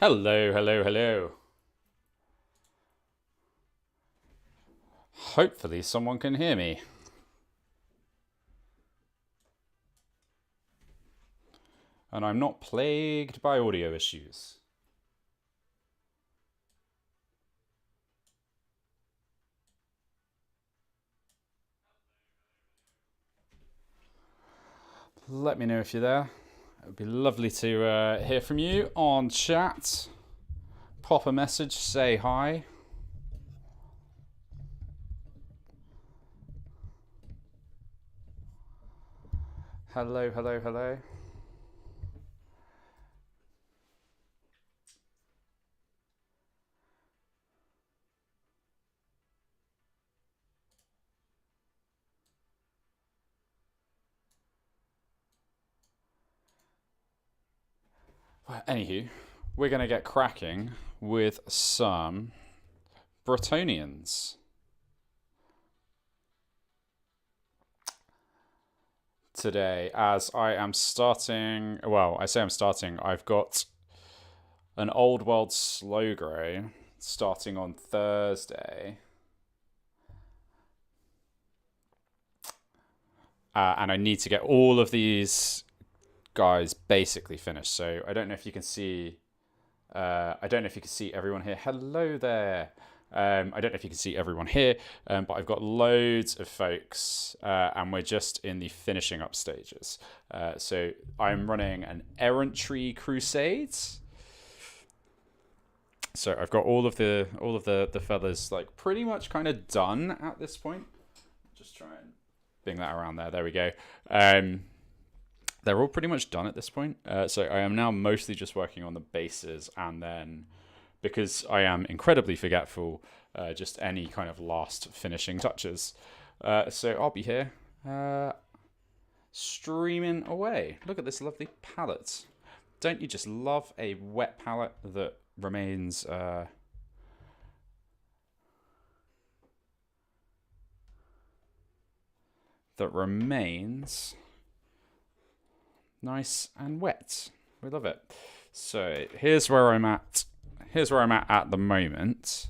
Hello, hello, hello. Hopefully someone can hear me. And I'm not plagued by audio issues. Let me know if you're there. It would be lovely to hear from you on chat. Pop a message, say hi. Hello, hello, hello. Well, anywho, we're going to get cracking with some Brettonians today, as I am starting. Well, I say I'm starting. I've got an old world slow grow starting on Thursday. And I need to get all of these guys basically finished. So I don't know if you can see. I don't know if you can see everyone here. Hello there. I don't know if you can see everyone here, but I've got loads of folks, and we're just in the finishing up stages. So I'm running an Errantry Crusade. So I've got all of the feathers like pretty much kind of done at this point. Just try and bring that around there. There we go. They're all pretty much done at this point. So I am now mostly just working on the bases, and then because I am incredibly forgetful, just any kind of last finishing touches. So I'll be here streaming away. Look at this lovely palette. Don't you just love a wet palette that remains nice and wet. We love it. So here's where I'm at. Here's where I'm at the moment.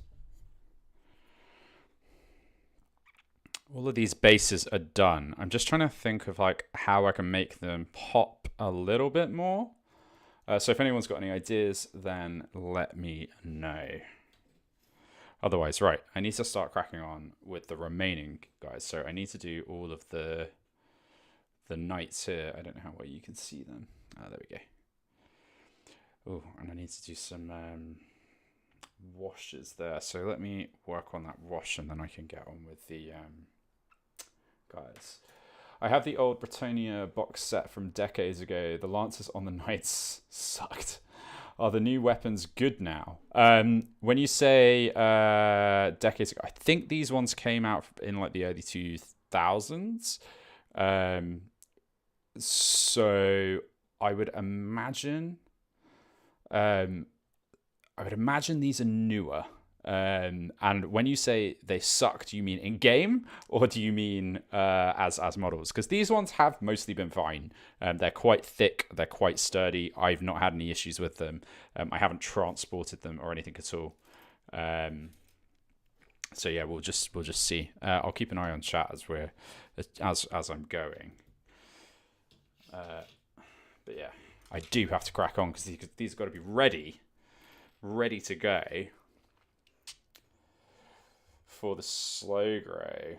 All of these bases are done. I'm just trying to think of like how I can make them pop a little bit more. So if anyone's got any ideas, then let me know. Otherwise, right, I need to start cracking on with the remaining guys. So I need to do all of the knights here. I don't know how well you can see them. There we go. Oh, and I need to do some washes there. So let me work on that wash, and then I can get on with the guys. I have the old Brettonia box set from decades ago. The lancers on the knights sucked. Are the new weapons good now? When you say decades ago, I think these ones came out in like the early 2000s. So I would imagine these are newer. And when you say they suck, do you mean in game, or do you mean as models? Because these ones have mostly been fine. They're quite thick, they're quite sturdy. I've not had any issues with them. I haven't transported them or anything at all. So yeah, we'll just see. I'll keep an eye on chat as I'm going. But yeah, I do have to crack on because these have got to be ready to go for the slow grow.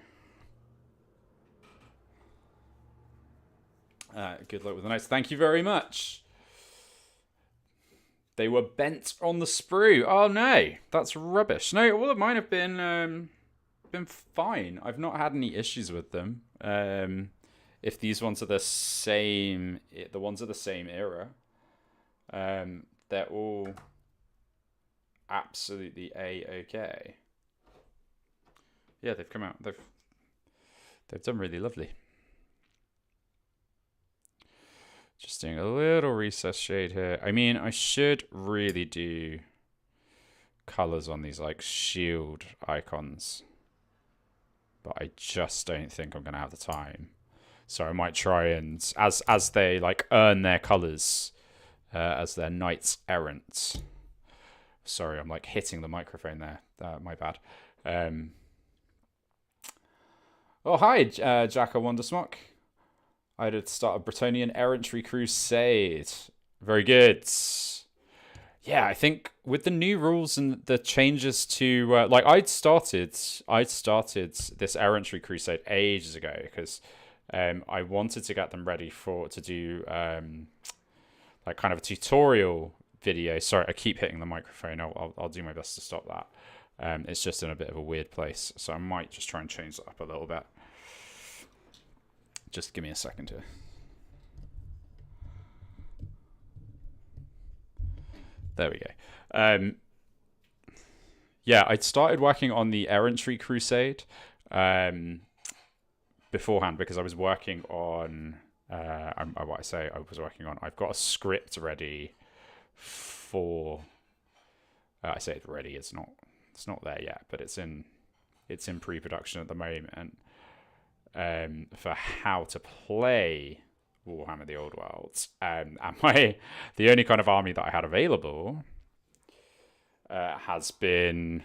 Good luck with the knights. Thank you very much. They were bent on the sprue. Oh no, that's rubbish. No, all of mine have been fine. I've not had any issues with them. If these ones are the same era, they're all absolutely a-okay. Yeah, they've come out. They've done really lovely. Just doing a little recess shade here. I mean, I should really do colors on these like shield icons, but I just don't think I'm gonna have the time. So I might try and as they like earn their colors as their knights errant. Sorry, I'm like hitting the microphone there. My bad. Oh, hi, Jack Wondersmock. I had to start a Brettonian Errantry Crusade. Very good. Yeah, I think with the new rules and the changes to like I'd started this Errantry Crusade ages ago because I wanted to get them ready to do like kind of a tutorial video. Sorry, I keep hitting the microphone. I'll do my best to stop that. It's just in a bit of a weird place, so I might just try and change that up a little bit. Just give me a second here. There we go. Yeah, I'd started working on the Errantry Crusade beforehand because I was working on. I've got a script ready for. I say it's ready. It's not there yet, but it's in pre-production at the moment. For how to play Warhammer the Old Worlds, and the only kind of army that I had available has been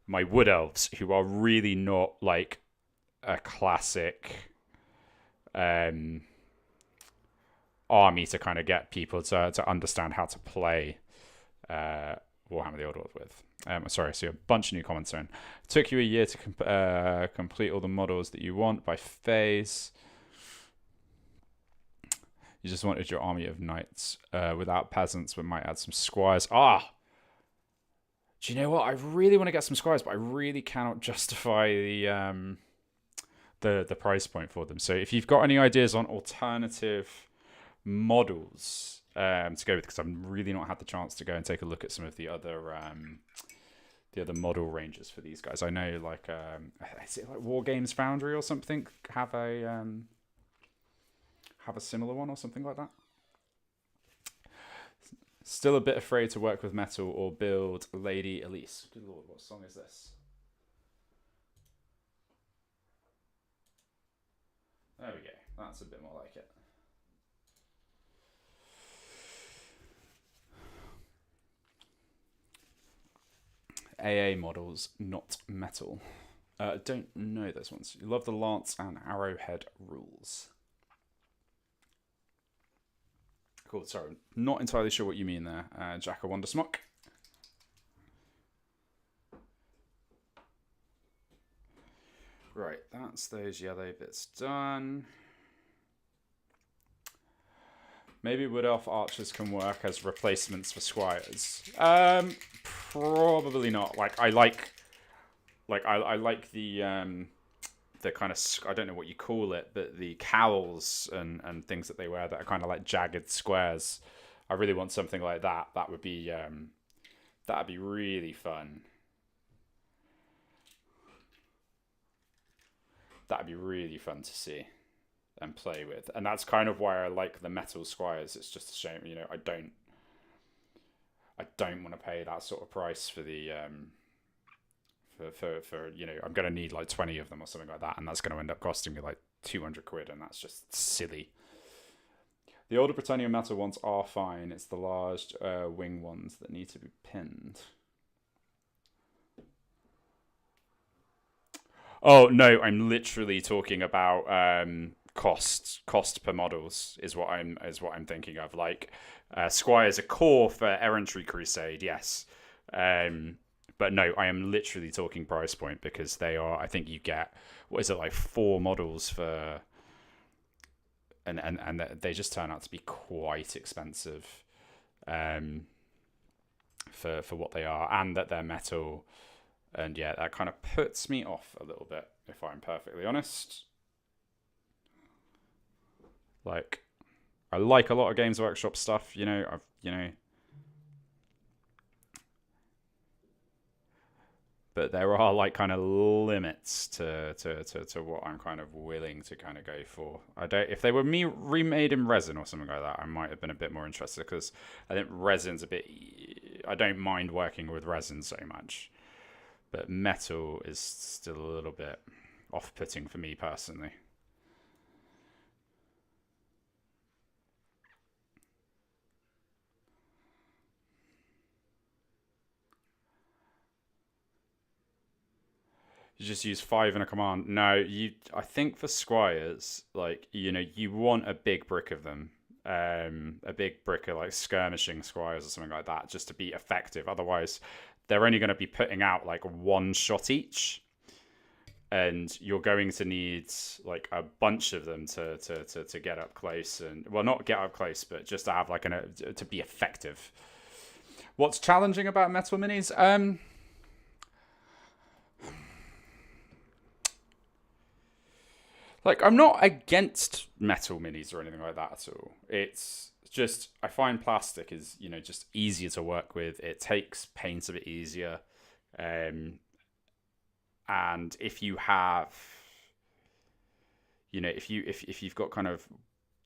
my Wood Elves, who are really not like a classic army to kind of get people to understand how to play Warhammer the Old World with. Sorry, I see a bunch of new comments in. It took you a year to complete all the models that you want by phase. You just wanted your army of knights without peasants, but might add some squires. Do you know what? I really want to get some squires, but I really cannot justify the price point for them. So if you've got any ideas on alternative models to go with, because I've really not had the chance to go and take a look at some of the other model ranges for these guys. I know like is it like War Games Foundry or something have a similar one or something like that. Still a bit afraid to work with metal or build Lady Elise. Good lord, what song is this? There we go. That's a bit more like it. AA models, not metal. Don't know those ones. You love the lance and arrowhead rules. Cool. Sorry, not entirely sure what you mean there, Jack Wondersmock. Right, that's those yellow bits done. Maybe Wood Elf archers can work as replacements for squires. Probably not. Like I like the kind of, I don't know what you call it, but the cowls and things that they wear that are kind of like jagged squares. I really want something like that. That would be that'd be really fun. That'd be really fun to see and play with, and that's kind of why I like the metal squires. It's just a shame, you know, I don't want to pay that sort of price for the for you know, I'm going to need like 20 of them or something like that, and that's going to end up costing me like 200 quid, and that's just silly. The older Bretonian metal ones are fine. It's the large wing ones that need to be pinned. Oh no, I'm literally talking about cost per models is what I'm thinking of. Like squires are core for Errantry Crusade, yes. But no, I am literally talking price point, because they are, I think you get, what is it, like 4 models for, and they just turn out to be quite expensive for what they are, and that they're metal. And yeah, that kind of puts me off a little bit, if I'm perfectly honest. Like, I like a lot of Games Workshop stuff, you know, but there are like kind of limits to what I'm kind of willing to kind of go for. If they were remade in resin or something like that, I might have been a bit more interested, because I think resin's a bit, I don't mind working with resin so much. But metal is still a little bit off-putting for me personally. You just use 5 in a command. No, I think for squires, like, you want a big brick of them. A big brick of like skirmishing squires or something like that, just to be effective. Otherwise, they're only going to be putting out like 1 shot each. And you're going to need like a bunch of them to get up close, and well, not get up close, but just to have like to be effective. What's challenging about metal minis? Like, I'm not against metal minis or anything like that at all. It's just I find plastic is just easier to work with. It takes paint a bit easier. And if you have, if you've got kind of,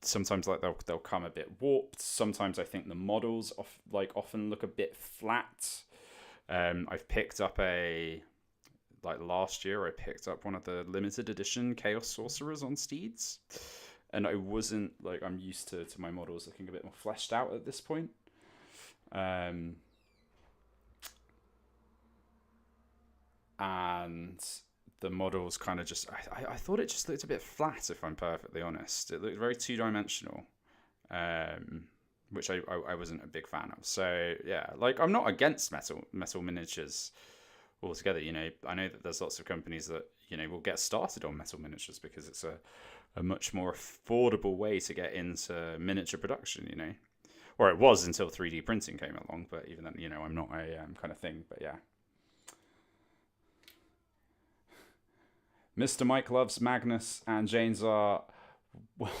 sometimes like they'll come a bit warped. Sometimes I think the models often look a bit flat. I've picked up last year I picked up one of the limited edition Chaos Sorcerers on Steeds, and I wasn't I'm used to my models looking a bit more fleshed out at this point. And the models kind of just I thought it just looked a bit flat, if I'm perfectly honest. It looked very two-dimensional, which I wasn't a big fan of. So yeah, I'm not against metal miniatures altogether. I know that there's lots of companies that will get started on metal miniatures because it's a much more affordable way to get into miniature production. Or it was until 3D printing came along, but even then, I'm not a kind of thing. But yeah. Mr. Mike loves Magnus, and Jane's are well.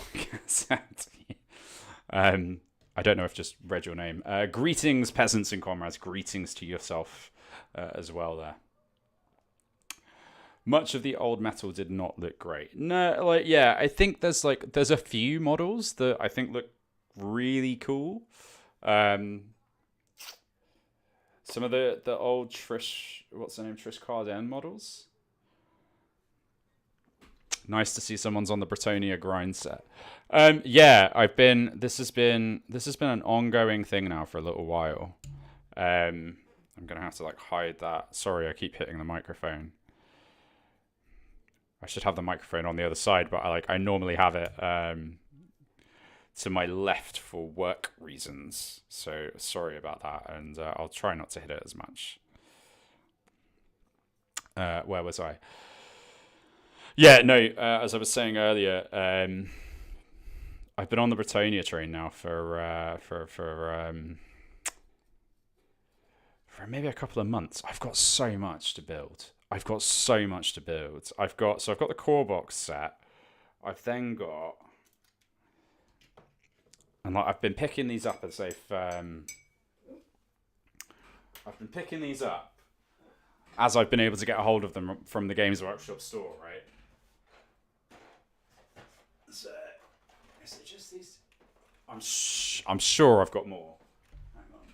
I don't know if I just read your name. Greetings, peasants and comrades. Greetings to yourself as well. There. Much of the old metal did not look great. No, I think there's a few models that I think look really cool. Some of the old Trish Carden models. Nice to see someone's on the Brettonia grind set. Yeah, this has been an ongoing thing now for a little while. I'm gonna have to hide that. Sorry, I keep hitting the microphone. I should have the microphone on the other side, but I normally have it to my left for work reasons. So sorry about that, and I'll try not to hit it as much. Where was I? Yeah, no, as I was saying earlier, I've been on the Brettonia train now for maybe a couple of months. I've got so much to build. I've got the core box set. I've then got, and I've been picking these up as as I've been able to get a hold of them from the Games Workshop store, right? So, is it just these? I'm sure I've got more. Hang on.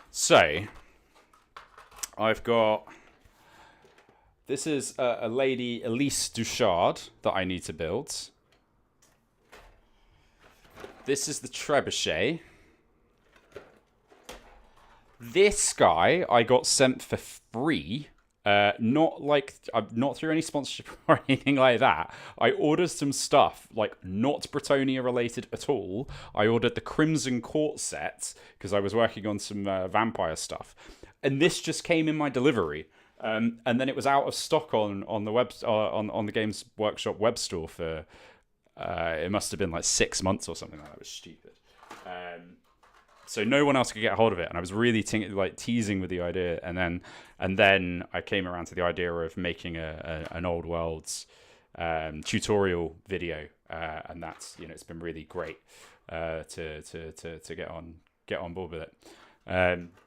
So, I've got. This is a lady, Elise Duchard, that I need to build. This is the trebuchet. This guy I got sent for free. Not through any sponsorship or anything like that. I ordered some stuff not Brettonia related at all. I ordered the Crimson Court set because I was working on some vampire stuff, and this just came in my delivery. And then it was out of stock on the web on the Games Workshop web store for it must have been 6 months or something like that. It was stupid. So no one else could get a hold of it, and I was really teasing with the idea, and then I came around to the idea of making an old worlds tutorial video, and that's it's been really great to get on board with it.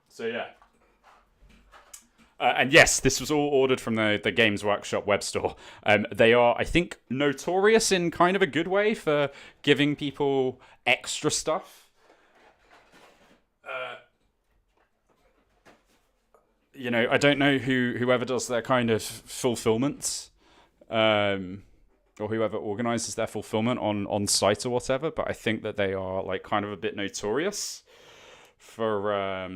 So yeah. And yes, this was all ordered from the Games Workshop web store. They are, I think, notorious in kind of a good way for giving people extra stuff. I don't know whoever does their kind of fulfillment, or whoever organizes their fulfillment on site or whatever, but I think that they are kind of a bit notorious for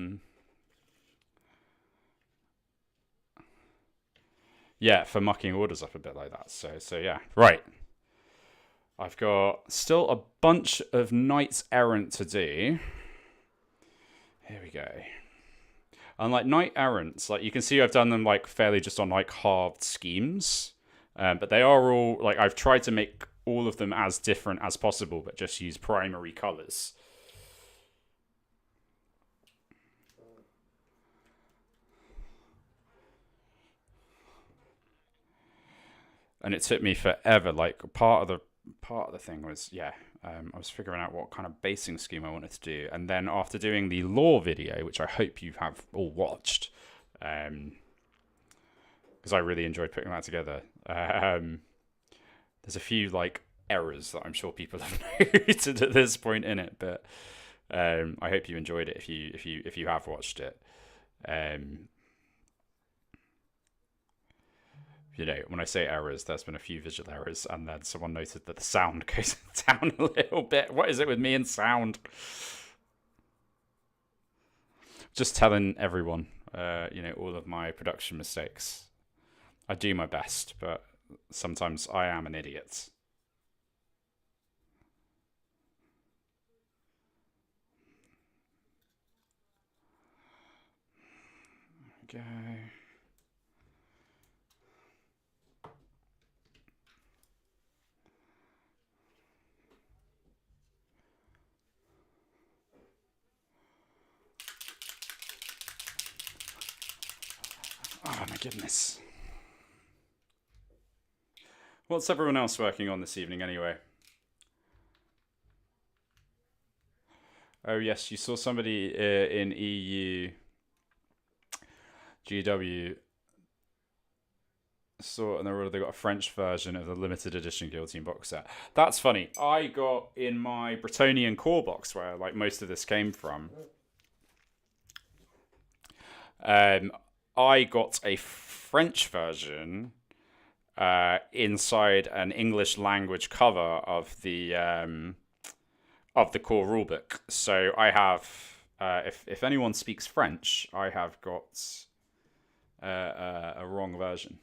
Yeah, for mucking orders up a bit like that. So yeah. Right. I've got still a bunch of knights errant to do. Here we go. And like knight errants, like you can see I've done them like fairly just on like halved schemes. But they are all like I've tried to make all of them as different as possible, but just use primary colors. And it took me forever. Like part of the thing was I was figuring out what kind of basing scheme I wanted to do, and then after doing the lore video, which I hope you have all watched, because I really enjoyed putting that together. There's a few like errors that I'm sure people have noted at this point in it, but I hope you enjoyed it if you have watched it. You know, when I say errors, there's been a few visual errors, and then someone noted that the sound goes down a little bit. What is it with me and sound? Just telling everyone, you know, all of my production mistakes. I do my best, but sometimes I am an idiot. Okay. Oh my goodness. What's everyone else working on this evening anyway? Oh yes, you saw somebody in EU GW saw, and they got a French version of the limited edition Guillotine box set. That's funny. I got in my Brettonian core box where like most of this came from. I got a French version inside an English language cover of the core rulebook. So I have, if anyone speaks French, I have got a wrong version.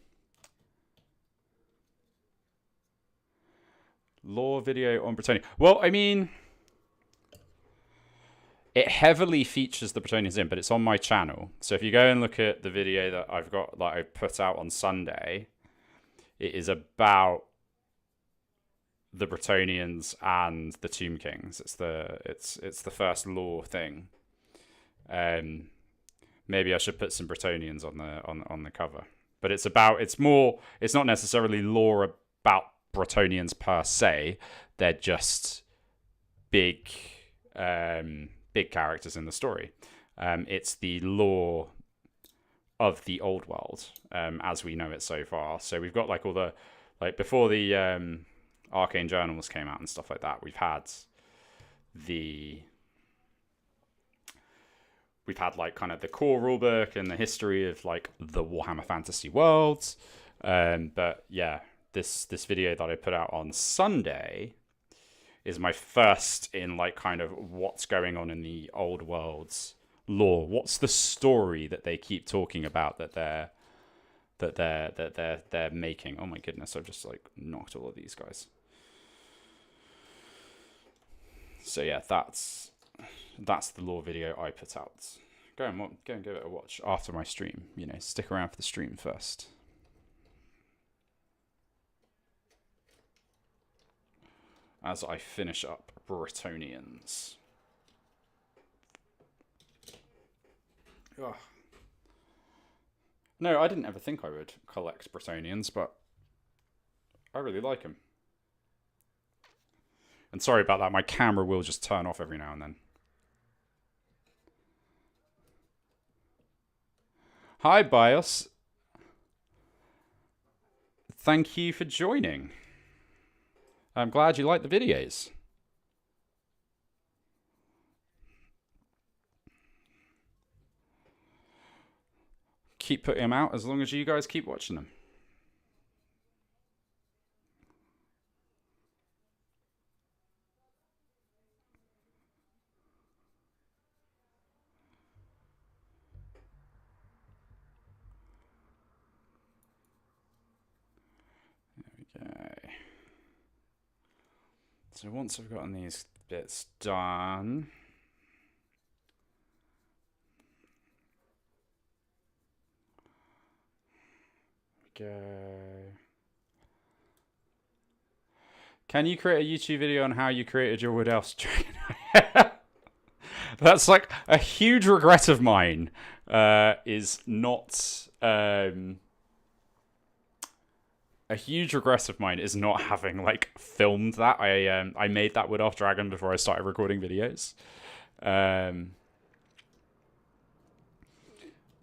Lore video on Brettonia. Well, I mean, it heavily features the Bretonians in, but it's on my channel. So if you go and look at the video that I've got, that I put out on Sunday, it is about the Brettonians and the Tomb Kings. It's the first lore thing. Maybe I should put some Brettonians on the cover. But it's not necessarily lore about Brettonians per se. They're just big characters in the story. It's the lore of the old world as we know it so far. So we've got like all the, like before the arcane journals came out and stuff like that, we've had like kind of the core rulebook and the history of like the Warhammer Fantasy worlds. But yeah, this video that I put out on Sunday is my first in like kind of what's going on in the old world's lore. What's the story that they keep talking about that they're making? Oh my goodness, I've just like knocked all of these guys. So yeah, that's the lore video I put out. Go and give it a watch after my stream. You know, stick around for the stream first. As I finish up Brettonians. Ugh. No, I didn't ever think I would collect Brettonians, but I really like them. And sorry about that, my camera will just turn off every now and then. Hi, Bios. Thank you for joining. I'm glad you like the videos. Keep putting them out as long as you guys keep watching them. So once I've gotten these bits done, go. Can you create a YouTube video on how you created your Wood Elf Dragon? That's like a huge regret of mine. Is not a huge regret of mine is not having like filmed that. I made that Wood Elf Dragon before I started recording videos.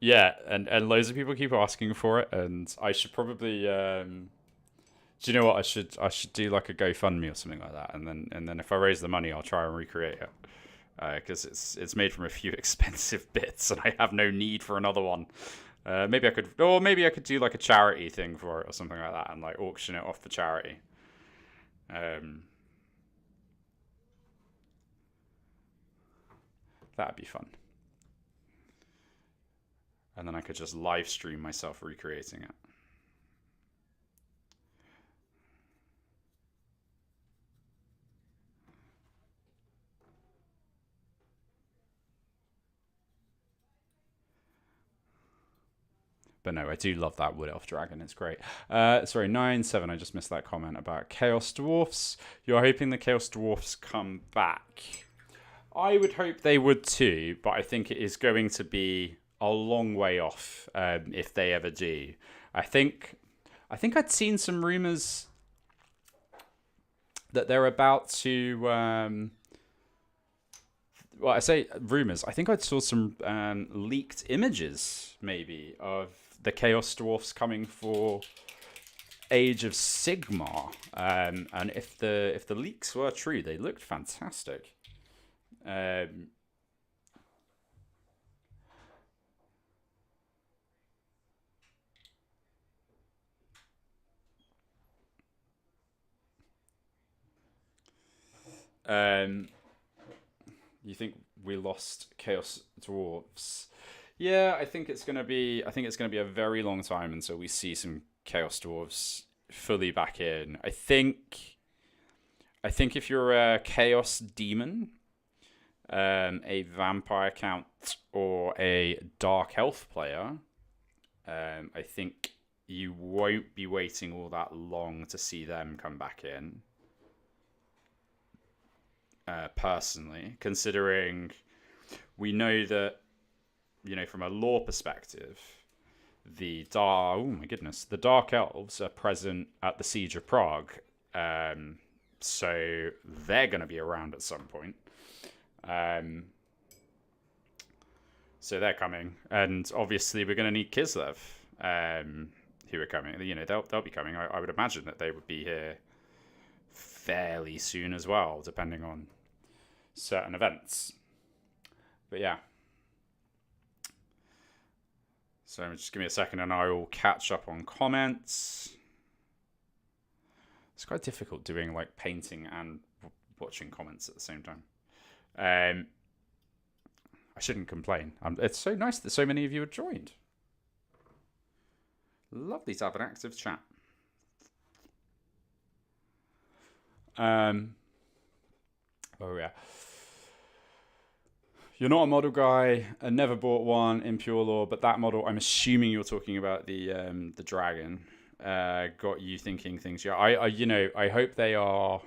Yeah, and loads of people keep asking for it, and I should probably do you know what? I should do like a GoFundMe or something like that, and then if I raise the money, I'll try and recreate it, because it's made from a few expensive bits, and I have no need for another one. Maybe I could do like a charity thing for it or something like that, and like auction it off for charity. That'd be fun. And then I could just live stream myself recreating it. But no, I do love that Wood Elf Dragon. It's great. Sorry, 9-7. I just missed that comment about Chaos Dwarfs. You're hoping the Chaos Dwarfs come back. I would hope they would too, but I think it is going to be a long way off if they ever do. I think I'd seen some rumors that they're about to. Well, I say rumors. I think I saw some leaked images, maybe, of the Chaos Dwarfs coming for Age of Sigmar, and if the leaks were true, they looked fantastic. You think we lost Chaos Dwarves? Yeah, I think it's gonna be a very long time until we see some Chaos Dwarves fully back in. I think if you're a Chaos Demon, a Vampire Count, or a Dark Elf player, I think you won't be waiting all that long to see them come back in. Personally, considering we know that, you know, from a lore perspective, the Dark Elves are present at the Siege of Prague, so they're going to be around at some point. So they're coming, and obviously we're going to need Kislev, who are coming. You know, they'll be coming. I would imagine that they would be here fairly soon as well, depending on certain events. But yeah. So just give me a second and I will catch up on comments. It's quite difficult doing like painting and watching comments at the same time. I shouldn't complain. It's so nice that so many of you have joined. Lovely to have an active chat. Oh yeah. You're not a model guy. I never bought one in Pure Lore, but that model, I'm assuming you're talking about the dragon. Got you thinking things. Yeah, I hope they are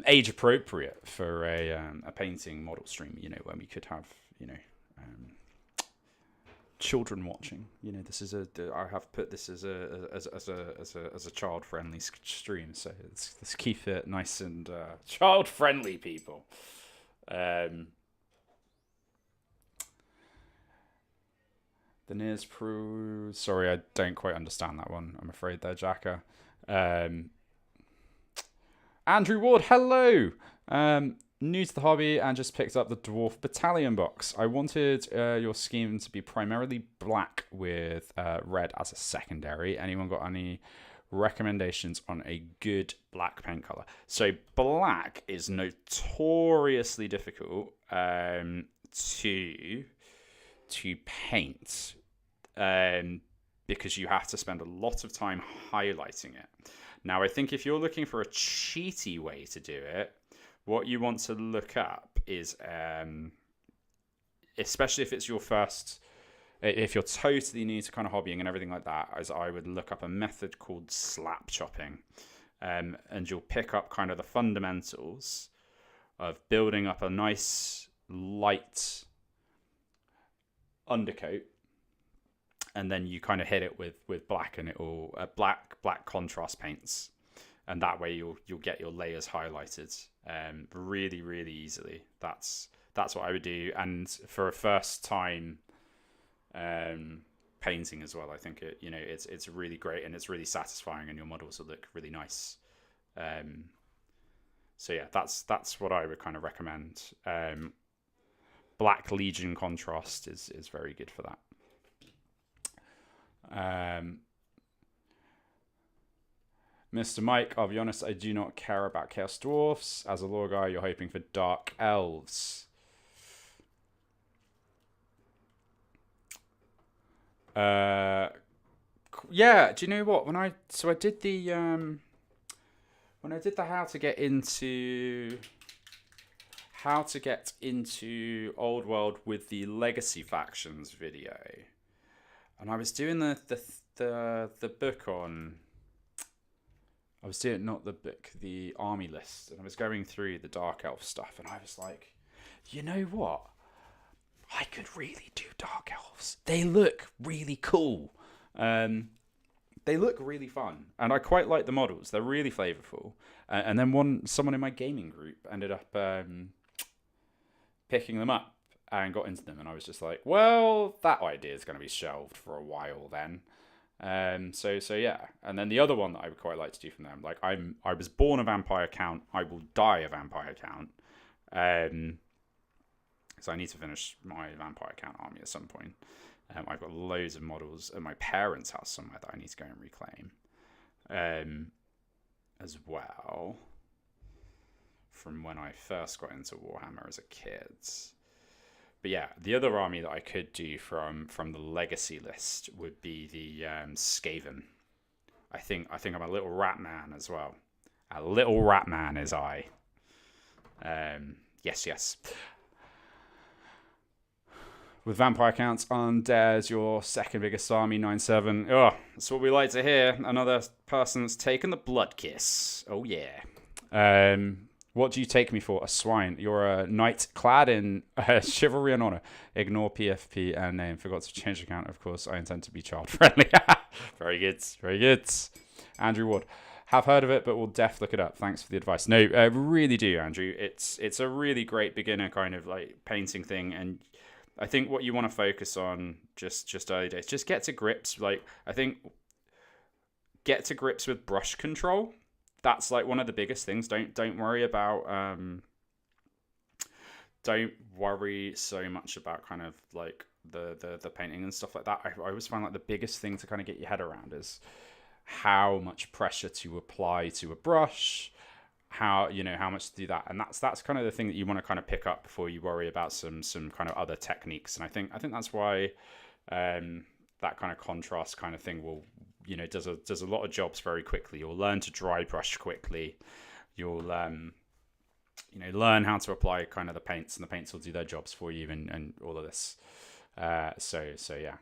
age appropriate for a painting model stream. You know, when we could have, you know, children watching. You know, I have put this as a child friendly stream, so let's keep it nice and child friendly, people. The Nears Pro. Sorry, I don't quite understand that one. I'm afraid there, Jacka. Andrew Ward, hello. New to the hobby and just picked up the Dwarf Battalion box. I wanted your scheme to be primarily black with red as a secondary. Anyone got any recommendations on a good black paint color? So black is notoriously difficult to paint, because you have to spend a lot of time highlighting it. Now, I think if you're looking for a cheaty way to do it, what you want to look up is, especially if it's your first, if you're totally new to kind of hobbying and everything like that, as I would look up a method called slap chopping, and you'll pick up kind of the fundamentals of building up a nice light undercoat, and then you kind of hit it with black, and it will black contrast paints, and that way you'll get your layers highlighted really, really easily. That's what I would do. And for a first time painting as well, I think it's really great, and it's really satisfying, and your models will look really nice. So yeah, that's what I would kind of recommend. Black Legion contrast is very good for that. Mr. Mike, I'll be honest, I do not care about Chaos Dwarfs. As a lore guy, you're hoping for Dark Elves. Yeah, do you know what? When I did the how to get into Old World with the Legacy Factions video, and I was doing the book on. I was doing the army list, and I was going through the Dark Elf stuff, and I was like, you know what? I could really do Dark Elves. They look really cool. They look really fun, and I quite like the models. They're really flavorful. And then someone in my gaming group ended up picking them up and got into them, and I was just like, well, that idea is going to be shelved for a while then. So yeah. And then the other one that I would quite like to do from them, like I was born a vampire count, I will die a vampire count. So I need to finish my vampire count army at some point. I've got loads of models at my parents' house somewhere that I need to go and reclaim. As well, from when I first got into Warhammer as a kid. But yeah, the other army that I could do from the legacy list would be the Skaven. I think I'm a little rat man as well. A little rat man is I. Yes. With vampire counts, undead's your second biggest army, 9-7. Oh, that's what we like to hear. Another person that's taken the blood kiss. Oh yeah. What do you take me for? A swine. You're a knight clad in chivalry and honor. Ignore PFP and name. Forgot to change account. Of course, I intend to be child friendly. Very good. Very good. Andrew Ward. Have heard of it, but we'll look it up. Thanks for the advice. No, I really do, Andrew. It's a really great beginner kind of like painting thing, and I think what you want to focus on just early days, just get to grips. Like, I think get to grips with brush control. That's like one of the biggest things. Don't worry about don't worry so much about kind of like the painting and stuff like that. I always find like the biggest thing to kind of get your head around is how much pressure to apply to a brush, how much to do that, and that's kind of the thing that you want to kind of pick up before you worry about some kind of other techniques. And I think that's why that kind of contrast kind of thing will does a lot of jobs very quickly. You'll learn to dry brush quickly. You'll learn how to apply kind of the paints, and the paints will do their jobs for you, and all of this. So yeah.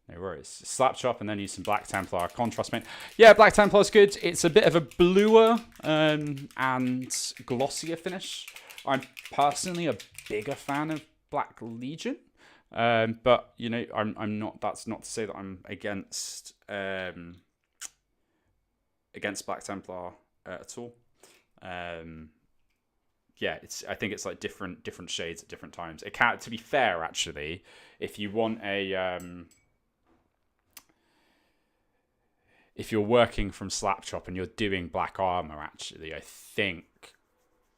No worries. Slap chop and then use some Black Templar contrast paint. Yeah, Black Templar is good. It's a bit of a bluer and glossier finish. I'm personally a bigger fan of Black Legion, but I'm not. That's not to say that I'm against Black Templar at all. Yeah, I think it's like different shades at different times. It can, to be fair, actually, if you want a if you're working from slap chop and you're doing black armor, actually, I think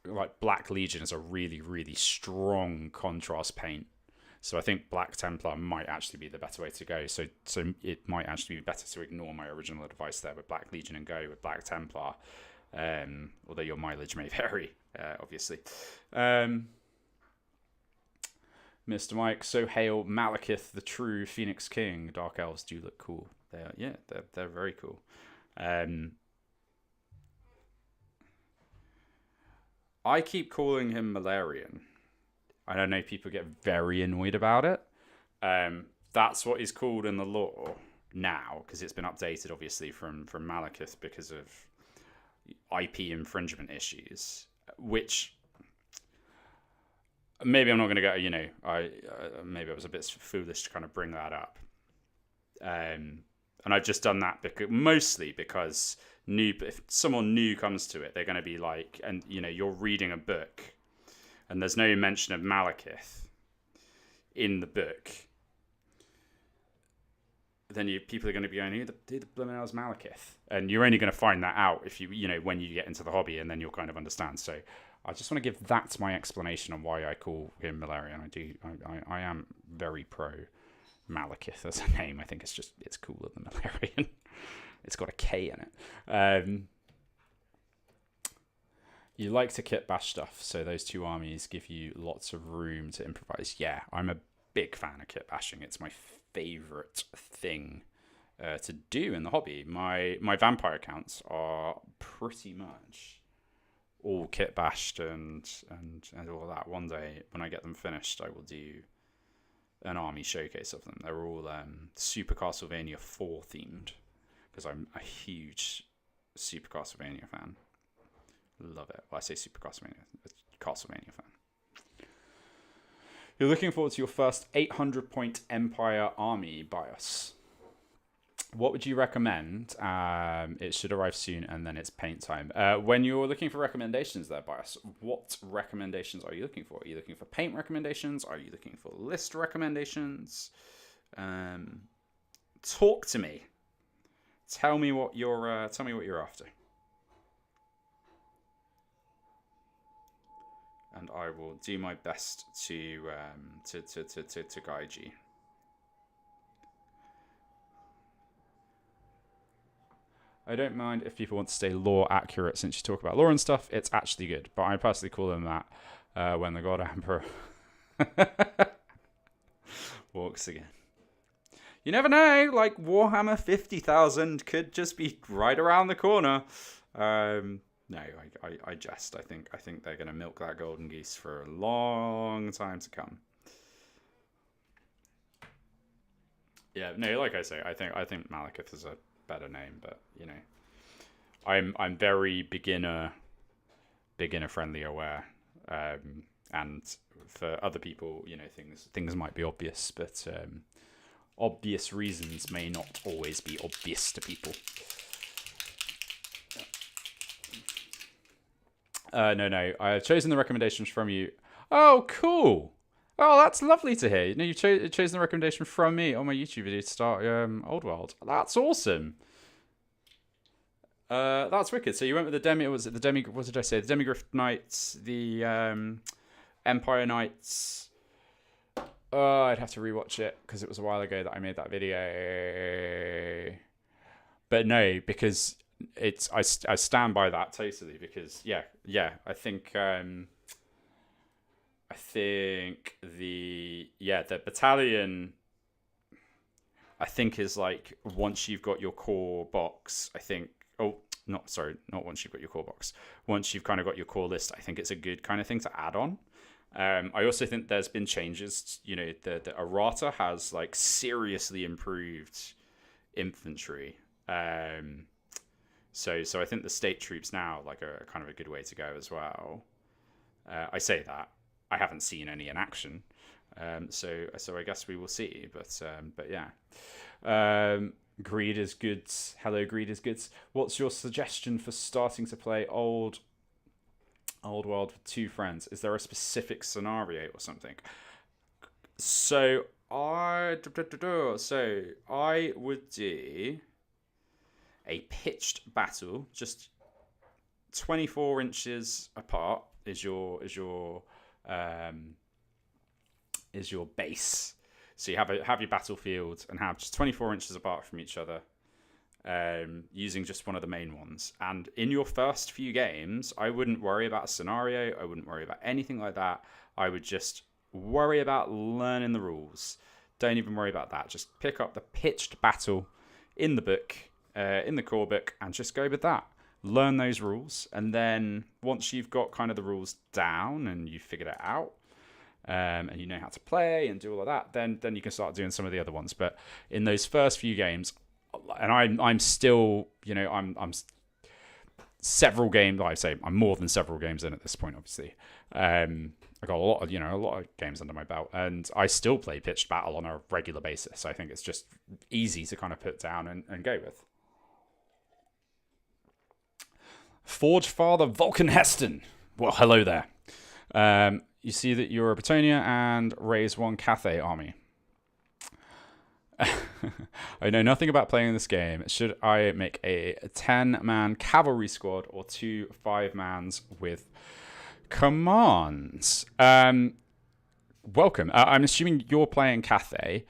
like Black Legion is a really, really strong contrast paint. So I think Black Templar might actually be the better way to go. So it might actually be better to ignore my original advice there with Black Legion and go with Black Templar. Although your mileage may vary, obviously. Mr. Mike, so hail Malekith, the true Phoenix King. Dark Elves do look cool. They're very cool. I keep calling him Malarian. I don't know, people get very annoyed about it. That's what he's called in the lore now, because it's been updated, obviously, from Malekith because of IP infringement issues, which maybe I'm not going to go, maybe I was a bit foolish to kind of bring that up. And I've just done that mostly because if someone new comes to it, they're going to be like, and you're reading a book and there's no mention of Malekith in the book, then people are going to be going, who the blooming hell is Malekith? And you're only going to find that out if when you get into the hobby, and then you'll kind of understand. So I just want to give that my explanation on why I call him Malarian. I am very pro Malekith as a name. I think it's cooler than Malarian. It's got a K in it. You like to kit bash stuff, so those 2 armies give you lots of room to improvise. Yeah, I'm a big fan of kit bashing. It's my favorite thing to do in the hobby. My vampire accounts are pretty much all kit bashed and all that. One day when I get them finished, I will do an army showcase of them. They're all Super Castlevania 4 themed, because I'm a huge Super Castlevania fan. Love it. Well, I say Super Castlevania fan. You're looking forward to your first 800-point Empire army bias. What would you recommend? It should arrive soon, and then it's paint time. When you're looking for recommendations there, Bias, what recommendations are you looking for? Are you looking for paint recommendations? Are you looking for list recommendations? Talk to me. Tell me what you're after, and I will do my best to guide you. I don't mind if people want to stay lore accurate, since you talk about lore and stuff. It's actually good, but I personally call them that when the God Emperor walks again. You never know, like Warhammer 50,000 could just be right around the corner. No, I jest. I think they're going to milk that golden geese for a long time to come. Yeah, no, like I say, I think Malekith is a better name, but I'm very beginner friendly aware, and for other people, things might be obvious, but obvious reasons may not always be obvious to people. No, I've chosen the recommendations from you. Oh, cool. Oh, that's lovely to hear. You've chosen the recommendation from me on my YouTube video to start Old World. That's awesome. That's wicked. So you went with the what did I say? The Demigrift Knights, the Empire Knights. Oh, I'd have to rewatch it because it was a while ago that I made that video. But no, because I stand by that totally, because I think the battalion, I think, is like, once you've got your core box, not once you've got your core box, once you've kind of got your core list, I think it's a good kind of thing to add on. I also think there's been changes. The errata has like seriously improved infantry. So I think the state troops now are kind of a good way to go as well. I say that I haven't seen any in action, so I guess we will see. But yeah, greed is good. Hello, greed is good. What's your suggestion for starting to play Old World with 2 friends? Is there a specific scenario or something? So I would do a pitched battle, just 24 inches apart is your base. So you have your battlefield and have just 24 inches apart from each other, using just one of the main ones. And in your first few games, I wouldn't worry about a scenario. I wouldn't worry about anything like that. I would just worry about learning the rules. Don't even worry about that. Just pick up the pitched battle in the book, in the core book, and just go with that. learn those rules, and then once you've got kind of the rules down and you've figured it out, and you know how to play and do all of that, then you can start doing some of the other ones. But in those first few games, and I'm still, you know, I'm several games. Like I say, I'm more than several games in at this point. Obviously, I got a lot of games under my belt, and I still play pitched battle on a regular basis. I think it's just easy to kind of put down and go with. Forge Father Vulcan Heston. Well, hello there. You see that you're a Brettonia and raise 1 Cathay army. I know nothing about playing this game. Should I make a 10-man cavalry squad or 2 5-mans with commands? Welcome. I'm assuming you're playing Cathay.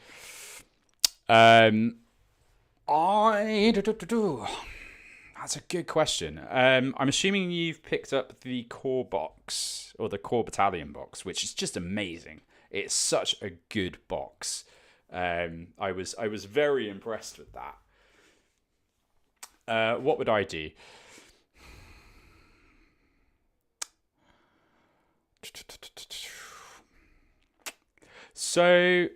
That's a good question. I'm assuming you've picked up the core box or the core battalion box, which is just amazing. It's such a good box. I was very impressed with that. What would I do? So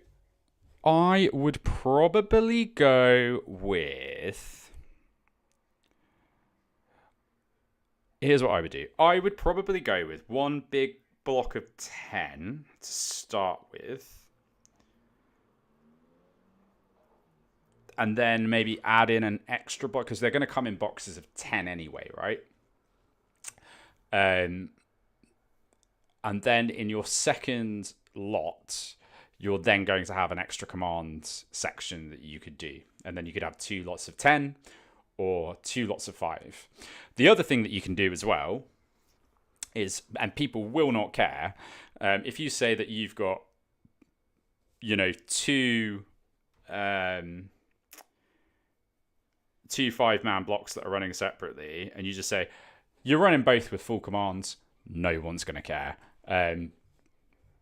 I would probably go with... Here's what I would do. I would probably go with 1 big block of 10 to start with. And then maybe add in an extra box, because they're going to come in boxes of 10 anyway, right? And then in your second lot, you're then going to have an extra command section that you could do. And then you could have 2 lots of 10 or 2 lots of 5. The other thing that you can do as well is, and people will not care, if you say that you've got, you know, 2 5-man blocks that are running separately, and you just say you're running both with full commands, no one's going to care.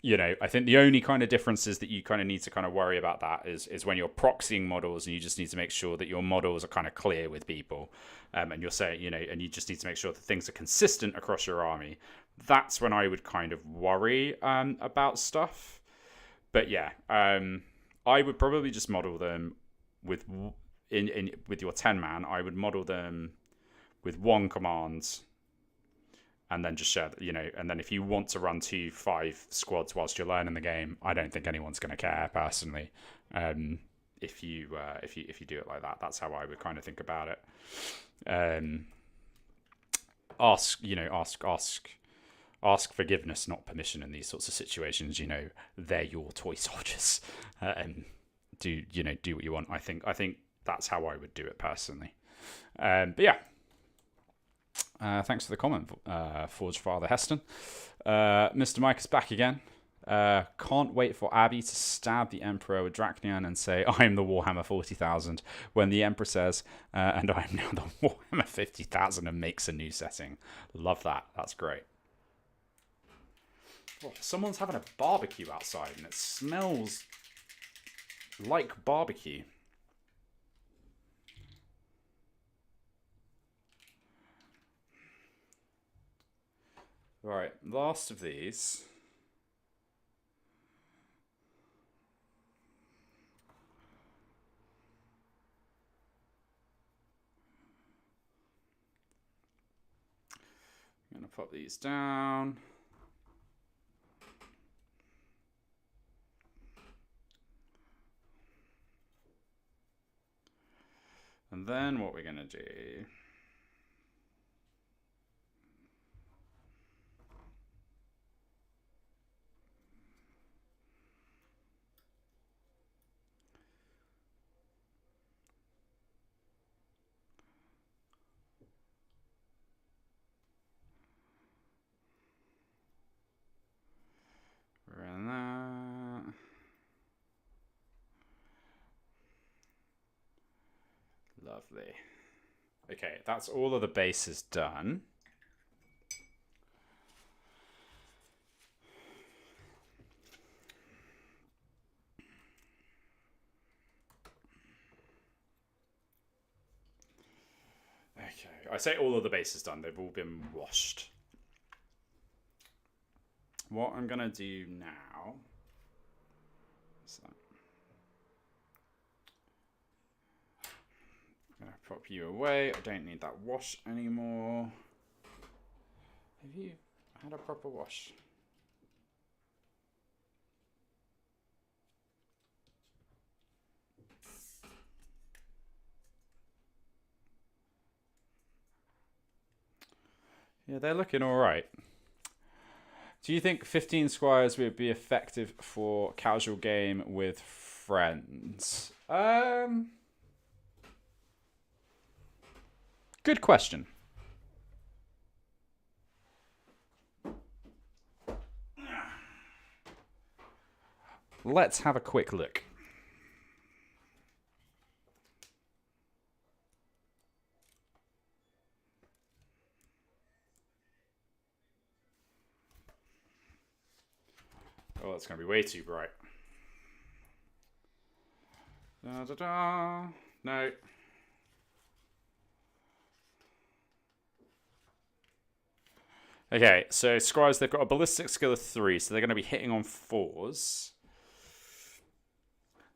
You know, I think the only kind of differences that you kind of need to kind of worry about that is when you're proxying models, and you just need to make sure that your models are kind of clear with people, and you're saying, you know, and you just need to make sure that things are consistent across your army. That's when I would kind of worry about stuff. But yeah, I would probably just model them with with your 10-man. I would model them with 1 command, and then just share, you know, and then if you want to run 2 5 squads whilst you're learning the game, I don't think anyone's going to care personally. If you do it like that, that's how I would kind of think about it. Ask forgiveness, not permission in these sorts of situations. You know, they're your toy soldiers, and do what you want. I think that's how I would do it personally. But yeah. Thanks for the comment, Forge Father Heston. Mr. Mike is back again. Can't wait for Abby to stab the Emperor with Dracnian and say, I'm the Warhammer 40,000, when the Emperor says, and I'm now the Warhammer 50,000, and makes a new setting. Love that. That's great. Oh, someone's having a barbecue outside, and it smells like barbecue. Right, last of these. I'm going to put these down. And then what we're going to do... Run that. Lovely. Okay, that's all of the bases done. Okay, I say all of the base is done. They've all been washed. What I'm going to do now... I'm going to pop you away. I don't need that wash anymore. Have you had a proper wash? Yeah, they're looking all right. Do you think 15 squires would be effective for casual game with friends? Good question. Let's have a quick look. Oh, that's going to be way too bright. Da, da, da. No. Okay, so squires, they've got a ballistic skill of 3, so they're going to be hitting on 4s.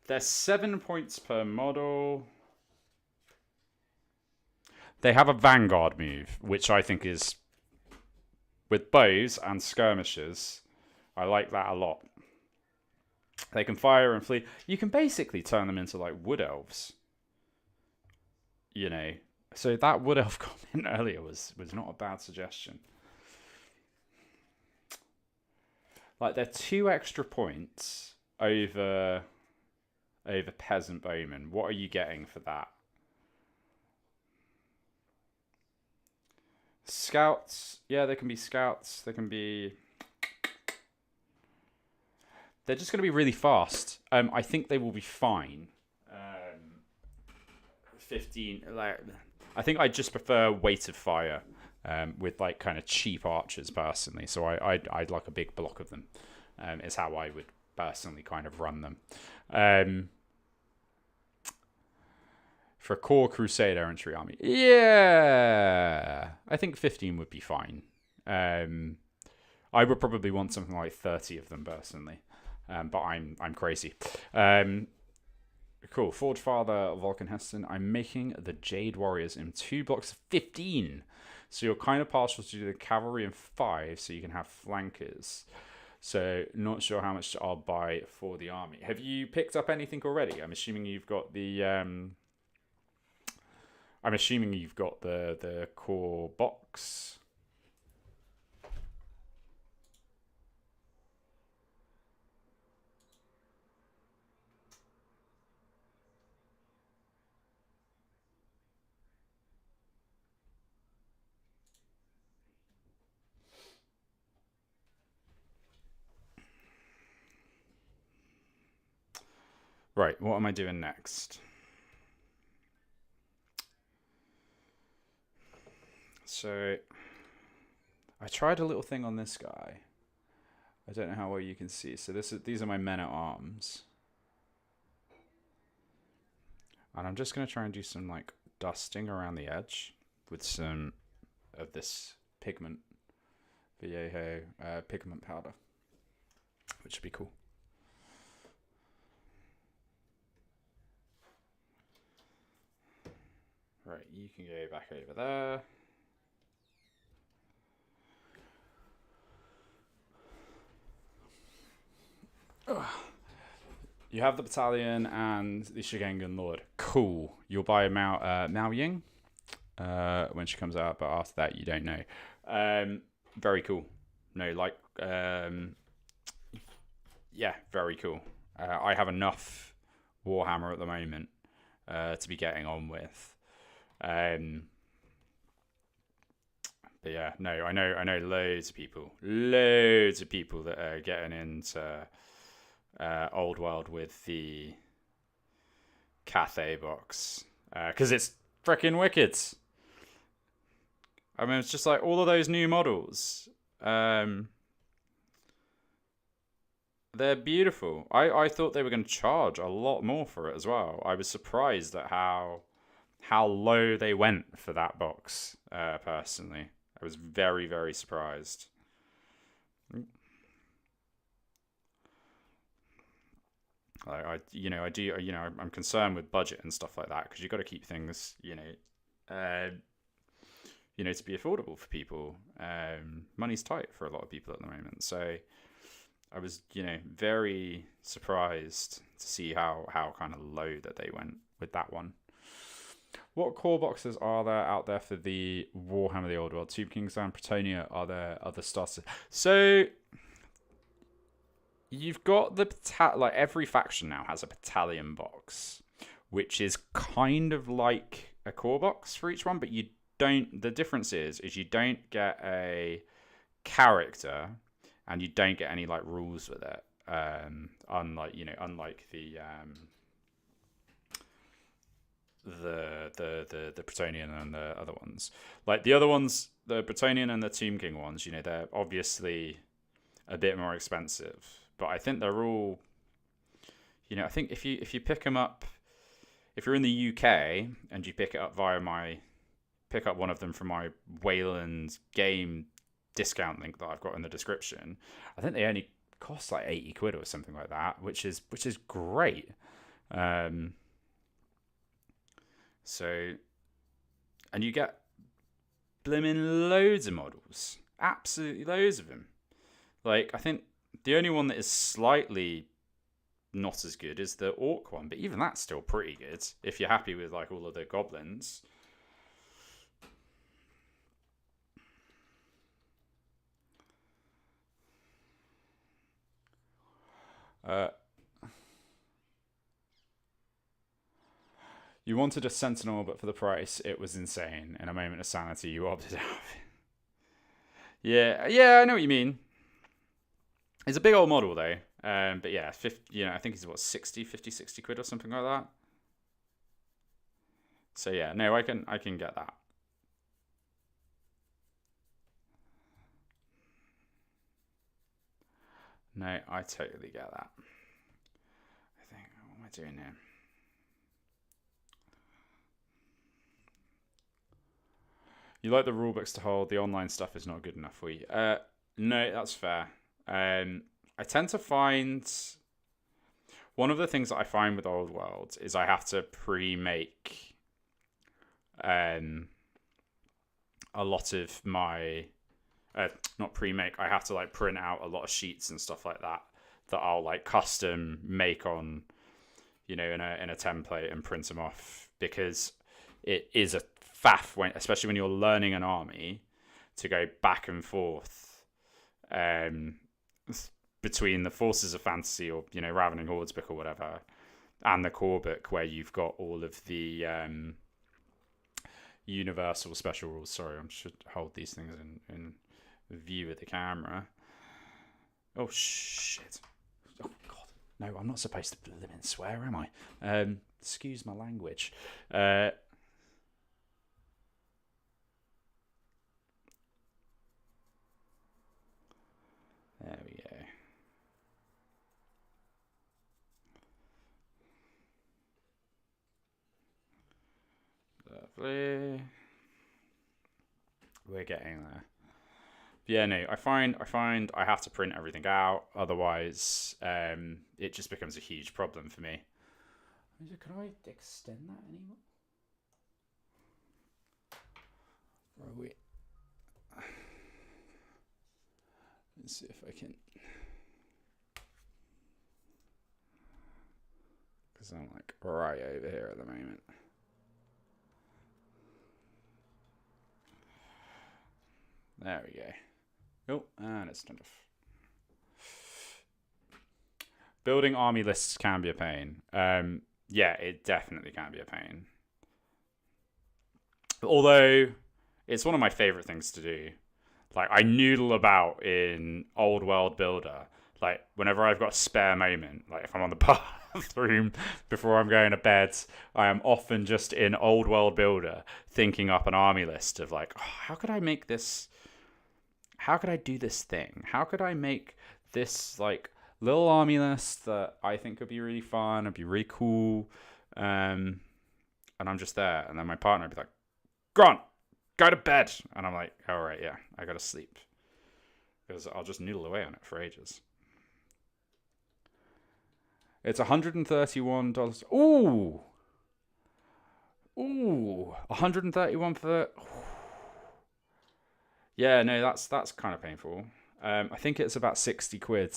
They're 7 points per model. They have a vanguard move, which I think is, with bows and skirmishers, I like that a lot. They can fire and flee. You can basically turn them into like wood elves. You know, so that wood elf comment earlier was not a bad suggestion. Like they're 2 extra points over peasant bowmen. What are you getting for that? Scouts, yeah, they can be scouts. They can be. They're just going to be really fast. I think they will be fine. 15. Like, I think I just prefer weight of fire with like kind of cheap archers personally. So I'd like a big block of them. Is how I would personally kind of run them. For a core Crusade Errantry army, yeah, I think 15 would be fine. I would probably want something like 30 of them personally. But I'm crazy. Cool. Forge Father Vulcan Heston. I'm making the Jade Warriors in 2 blocks of 15. So you're kind of partial to do the cavalry in 5, so you can have flankers. So not sure how much I'll buy for the army. Have you picked up anything already? I'm assuming you've got the the core box. Right, what am I doing next? So, I tried a little thing on this guy. I don't know how well you can see. So these are my men-at-arms. And I'm just going to try and do some like dusting around the edge with some of this pigment, Viejo pigment powder, which would be cool. Right, you can go back over there. You have the battalion and the Shigangan Lord. Cool. You'll buy Mao Ying when she comes out, but after that, you don't know. Very cool. No, like, yeah, very cool. I have enough Warhammer at the moment to be getting on with. But yeah, no, I know loads of people that are getting into Old World with the Cathay box because it's freaking wicked. I mean, it's just like all of those new models. They're beautiful. I thought they were going to charge a lot more for it as well. I was surprised at how how low they went for that box. Personally, I was very, very surprised. I'm concerned with budget and stuff like that, because you've got to keep things, to be affordable for people. Money's tight for a lot of people at the moment, so I was, very surprised to see how kind of low that they went with that one. What core boxes are there out there for the Warhammer the Old World? Tomb Kings and Brettonia. Are there other starters? So you've got the every faction now has a battalion box, which is kind of like a core box for each one, but you don't. The difference is you don't get a character, and you don't get any like rules with it. Unlike the Bretonian and the other ones. Like the other ones, the Bretonian and the Tomb King ones, they're obviously a bit more expensive, but I think they're all, I think if you pick them up, if you're in the UK and you pick up one of them from my Wayland game discount link that I've got in the description, I think they only cost like 80 quid or something like that, which is great. So, and you get blimmin' loads of models, absolutely loads of them. Like, I think the only one that is slightly not as good is the Orc one, but even that's still pretty good if you're happy with like all of the goblins. You wanted a Sentinel, but for the price, it was insane. In a moment of sanity, you opted out. Yeah, I know what you mean. It's a big old model, though. But yeah, 50, I think he's 60 quid or something like that. So yeah, no, I can get that. No, I totally get that. I think, what am I doing now? You like the rulebooks to hold, the online stuff is not good enough for you. No, that's fair. I tend to find, one of the things that I find with Old World is I have to pre-make a lot of my, not pre-make, I have to like print out a lot of sheets and stuff like that I'll like custom make on, in a template and print them off, because it is a faff, especially when you're learning an army, to go back and forth between the Forces of Fantasy or Ravening Hordes book or whatever, and the core book where you've got all of the universal special rules. Sorry, I should hold these things in view of the camera. Oh shit! Oh god, no, I'm not supposed to blimmin' swear, am I? Excuse my language. There we go. Lovely. We're getting there. Yeah, no, I find I have to print everything out, otherwise it just becomes a huge problem for me. Can I extend that anymore? Where are we? Let's see if I can, because I'm like right over here at the moment. There we go. Oh, and it's enough. Building army lists can be a pain. Yeah, it definitely can be a pain. Although it's one of my favorite things to do. Like, I noodle about in Old World Builder. Like, whenever I've got a spare moment, like if I'm on the bathroom before I'm going to bed, I am often just in Old World Builder thinking up an army list of like, oh, how could I make this? How could I do this thing? How could I make this like little army list that I think could be really fun, it'd be really cool, and and I'm just there, and then my partner would be like, "Go on, go to bed," and I'm like, "All right, yeah, I gotta sleep," because I'll just noodle away on it for ages. It's $131. Ooh, 131 for the. Yeah, no, that's kind of painful. I think it's about 60 quid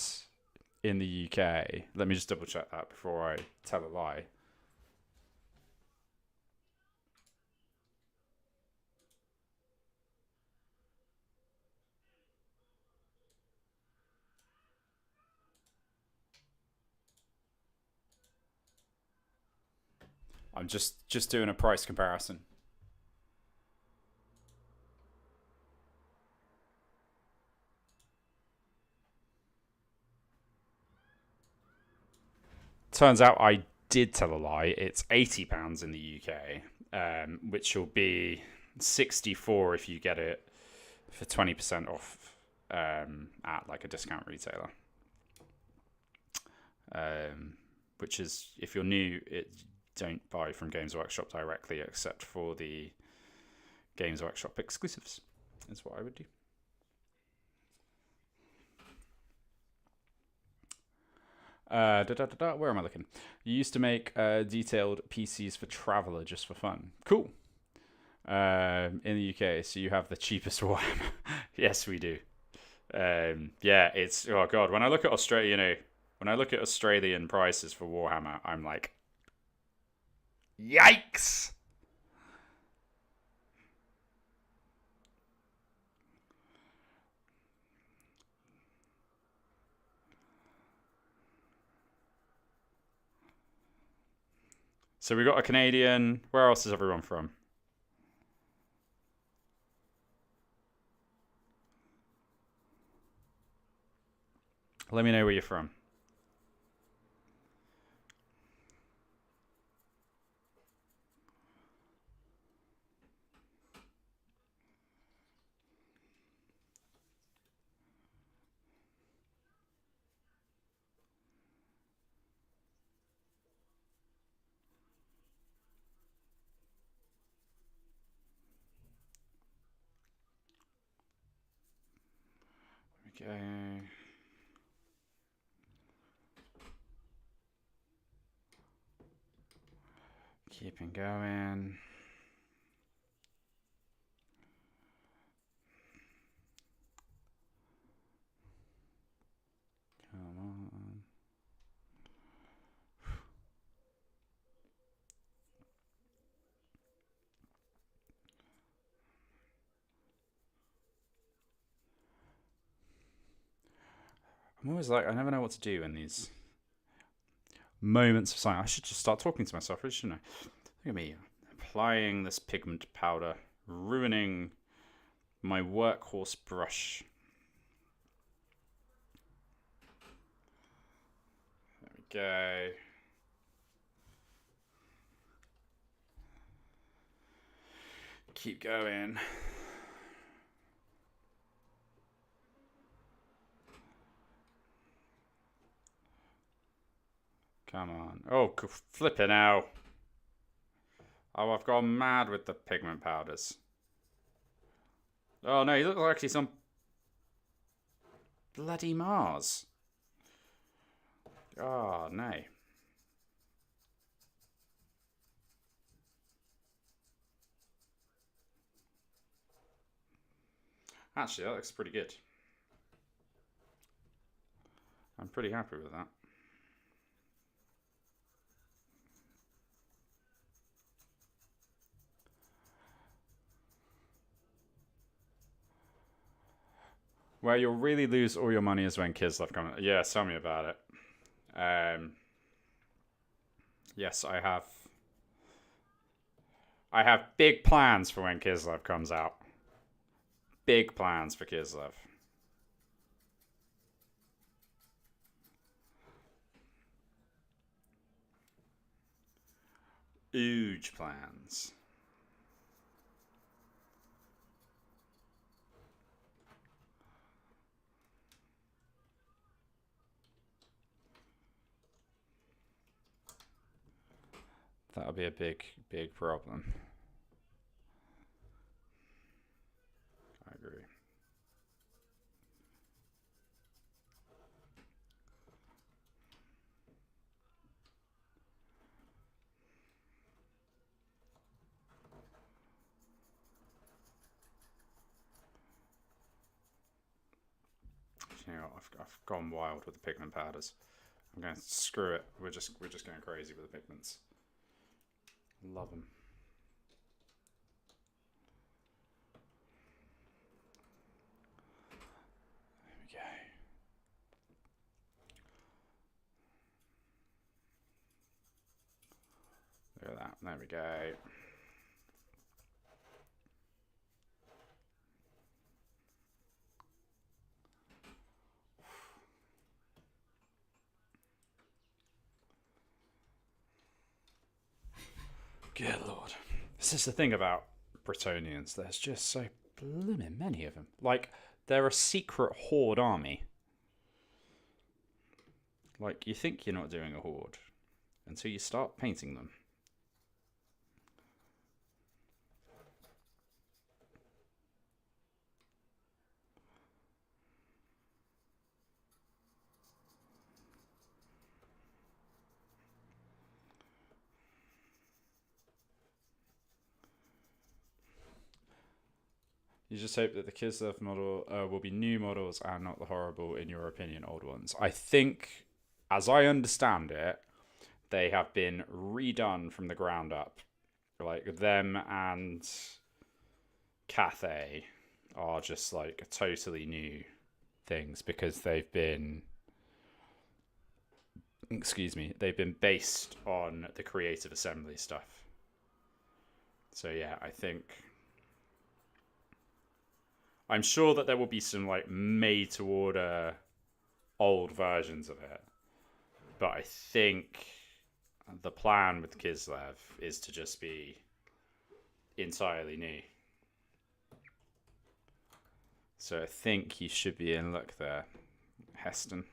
in the UK. Let me just double check that before I tell a lie. I'm just doing a price comparison. Turns out I did tell a lie. It's £80 in the UK, which will be 64 if you get it for 20% off at like a discount retailer. Which is, if you're new, don't buy from Games Workshop directly, except for the Games Workshop exclusives. Is what I would do. Where am I looking? You used to make detailed PCs for Traveller just for fun. Cool. In the UK, so you have the cheapest Warhammer. Yes, we do. Yeah, it's, oh god. When I look at Australia, when I look at Australian prices for Warhammer, I'm like, yikes. So we got a Canadian. Where else is everyone from? Let me know where you're from. Okay. Keeping going. Come on. I'm always like, I never know what to do in these moments of silence. I should just start talking to myself, shouldn't I? Look at me, applying this pigment powder, ruining my workhorse brush. There we go. Keep going. Come on. Oh, flip it now. Oh, I've gone mad with the pigment powders. Oh no, he looks like he's on bloody Mars. Oh no. Actually, that looks pretty good. I'm pretty happy with that. Where you'll really lose all your money is when Kislev comes. Yeah, tell me about it. Yes, I have. I have big plans for when Kislev comes out. Big plans for Kislev. Huge plans. that'll be a big problem. I agree. You know, I've gone wild with the pigment powders. I'm going to screw it. We're just going crazy with the pigments. Love them. There we go. Look at that. There we go. Good lord. This is the thing about Brettonians. There's just so blooming many of them. Like, they're a secret horde army. Like, you think you're not doing a horde until you start painting them. You just hope that the Kislev model will be new models and not the horrible, in your opinion, old ones. I think, as I understand it, they have been redone from the ground up. Like, them and Cathay are just like totally new things because they've been, they've been based on the Creative Assembly stuff. So yeah, I'm sure that there will be some like made to order old versions of it. But I think the plan with Kislev is to just be entirely new. So I think you should be in luck there, Heston.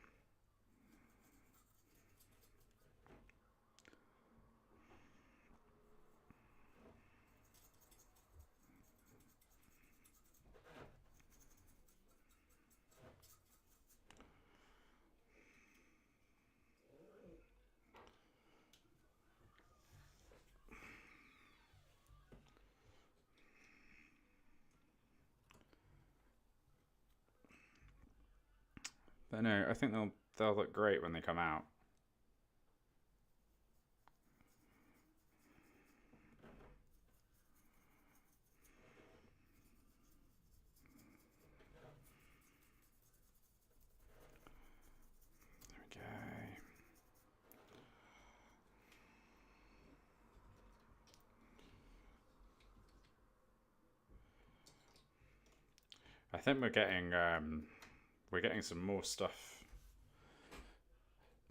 But no, I think they'll look great when they come out. There we go. I think we're getting some more stuff,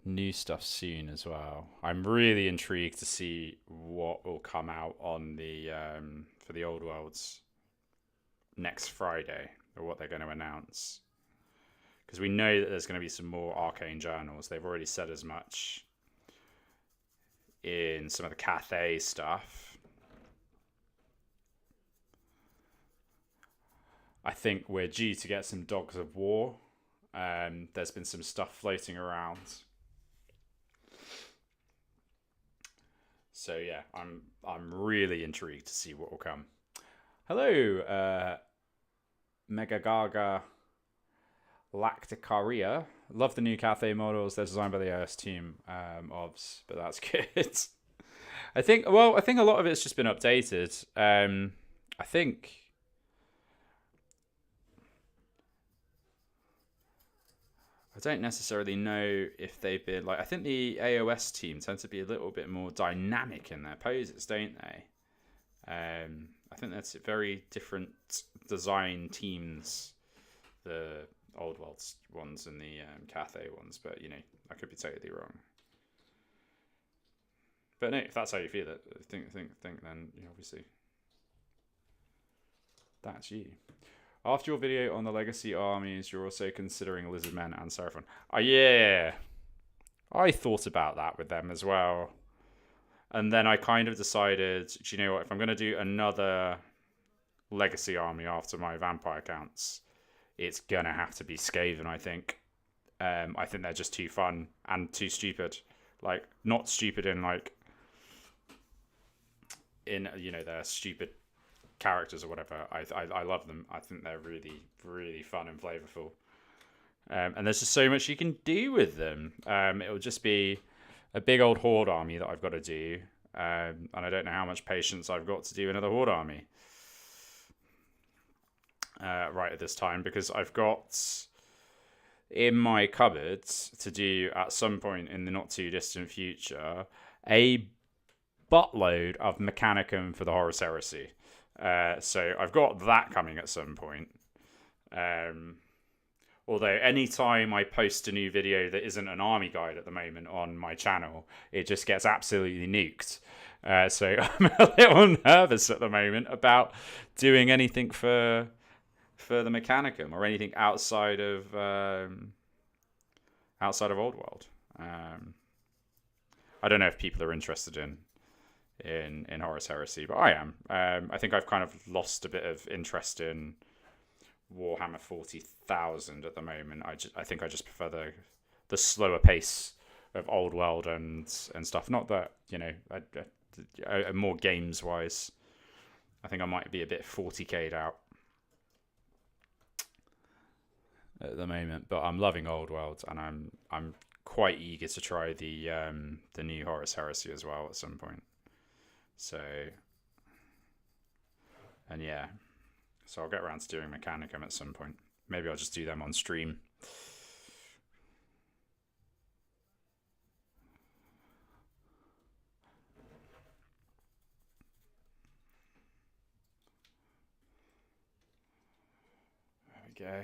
new stuff soon as well. I'm really intrigued to see what will come out on the for the Old Worlds next Friday, or what they're going to announce. Because we know that there's going to be some more arcane journals. They've already said as much in some of the Cathay stuff. I think we're due to get some Dogs of War. There's been some stuff floating around. So yeah, I'm really intrigued to see what will come. Hello, Mega Gaga Lacticaria. Love the new Cathay models. They're designed by the OS team OBS, but that's good. I think a lot of it's just been updated. I don't necessarily know if they've been like. I think the AOS team tend to be a little bit more dynamic in their poses, don't they? I think that's very different design teams, the Old Worlds ones and the Cathay ones. But you know, I could be totally wrong. But no, if that's how you feel it, think then obviously that's you. After your video on the legacy armies, you're also considering Lizardmen and Seraphon. Oh, yeah. I thought about that with them as well. And then I kind of decided, do you know what, if I'm going to do another legacy army after my vampire counts, it's going to have to be Skaven, I think. I think they're just too fun and too stupid. Like, not stupid in, like, in, you know, they're stupid characters or whatever. I love them. I think they're really, really fun and flavorful. And there's just so much you can do with them. It'll just be a big old horde army that I've got to do. And I don't know how much patience I've got to do another horde army right at this time, because I've got in my cupboards to do at some point in the not too distant future a buttload of Mechanicum for the Horus Heresy. So I've got that coming at some point. Although anytime I post a new video that isn't an army guide at the moment on my channel, it just gets absolutely nuked. So I'm a little nervous at the moment about doing anything for the Mechanicum or anything outside of Old World. I don't know if people are interested in Horus Heresy, but I am. I think I've kind of lost a bit of interest in Warhammer 40,000 at the moment. I think I just prefer the slower pace of Old World and stuff. Not that, you know, more games wise, I think I might be a bit 40k'd out at the moment. But I'm loving Old World, and I'm quite eager to try the new Horus Heresy as well at some point. So, and yeah. So I'll get around to doing Mechanicum at some point. Maybe I'll just do them on stream. There we go.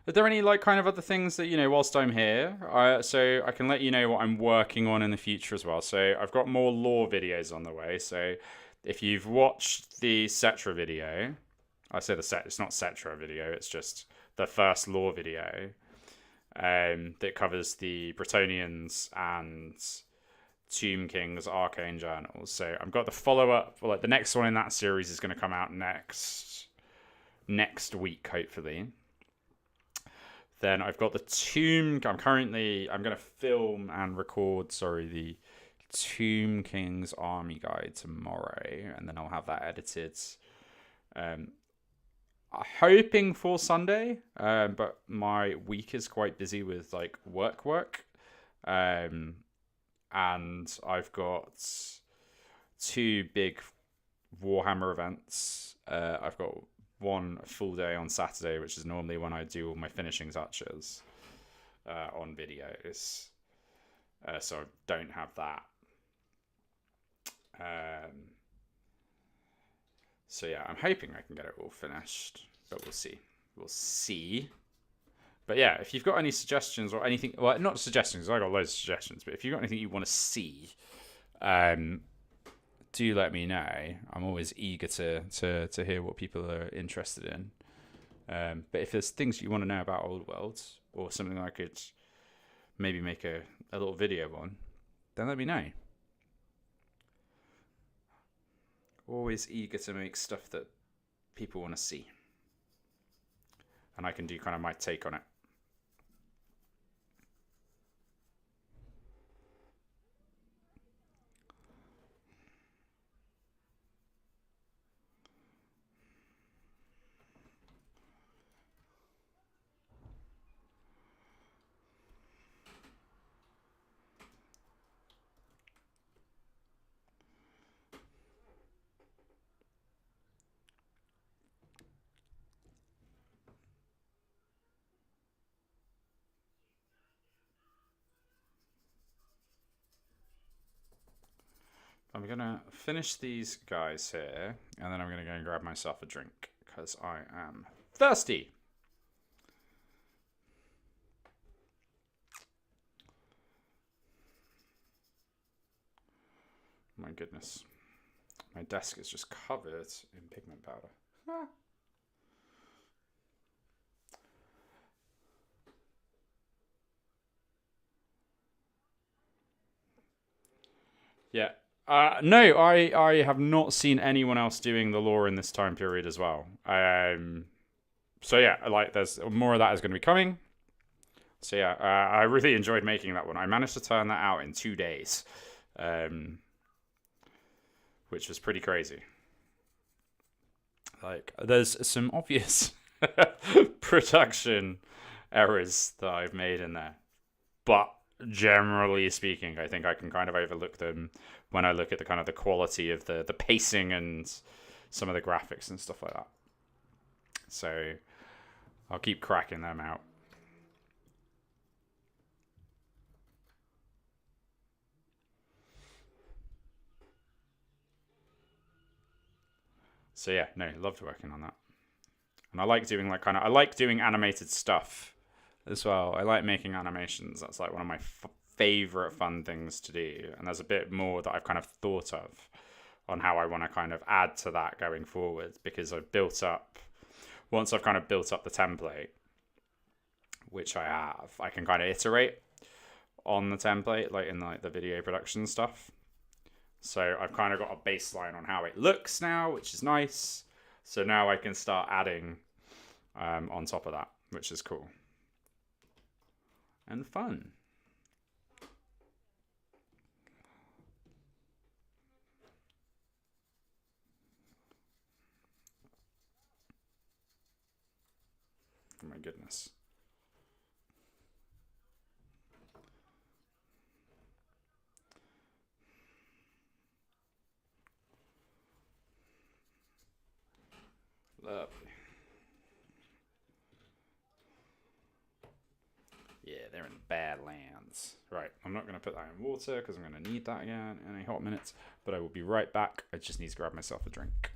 Are there any like kind of other things that, you know, whilst I'm here, so I can let you know what I'm working on in the future as well. So I've got more lore videos on the way. So if you've watched the Cetra video, I say it's not Cetra video, it's just the first lore video that covers the Brettonians and Tomb King's Arcane Journals. So I've got the follow-up, like the next one in that series is going to come out next week, hopefully. Then I've got the Tomb. I'm going to film and record, the Tomb King's Army Guide tomorrow, and then I'll have that edited. Hoping for Sunday, but my week is quite busy with like work. And I've got 2 big Warhammer events. I've got one full day on Saturday, which is normally when I do all my finishing touches on videos. So I don't have that. So yeah, I'm hoping I can get it all finished, but we'll see. But yeah, if you've got any suggestions or anything, well, not suggestions, I got loads of suggestions, but if you've got anything you want to see, do let me know. I'm always eager to hear what people are interested in. But if there's things you want to know about Old World or something I could maybe make a little video on, then let me know. Always eager to make stuff that people want to see. And I can do kind of my take on it. I'm going to finish these guys here, and then I'm going to go and grab myself a drink, because I am thirsty. My goodness. My desk is just covered in pigment powder. Ah. Yeah. No, I have not seen anyone else doing the lore in this time period as well. So yeah, like there's more of that is going to be coming. So yeah, I really enjoyed making that one. I managed to turn that out in 2 days, which was pretty crazy. Like, there's some obvious production errors that I've made in there, but generally speaking, I think I can kind of overlook them when I look at the kind of the quality of the pacing and some of the graphics and stuff like that. So I'll keep cracking them out. So yeah, no, loved working on that. And I like doing I like doing animated stuff as well. I like making animations. That's like one of my favorite fun things to do. And there's a bit more that I've kind of thought of on how I want to kind of add to that going forward, because I've built up, once I've kind of built up the template, which I have, I can kind of iterate on the template, like in like the video production stuff. So I've kind of got a baseline on how it looks now, which is nice. So now I can start adding on top of that, which is cool and fun. Oh my goodness. Lovely. Yeah, they're in the Badlands. Right, I'm not going to put that in water because I'm going to need that again in a hot minute. But I will be right back. I just need to grab myself a drink.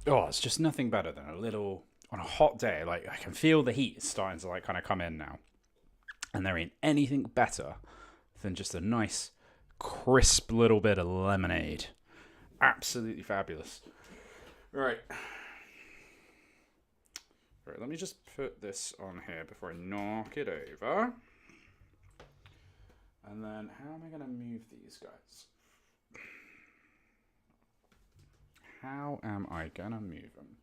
Oh, it's just nothing better than a little, on a hot day, like I can feel the heat starting to like kind of come in now. And there ain't anything better than just a nice, crisp little bit of lemonade. Absolutely fabulous. Right. Right, let me just put this on here before I knock it over. And then how am I going to move these guys? How am I going to move them?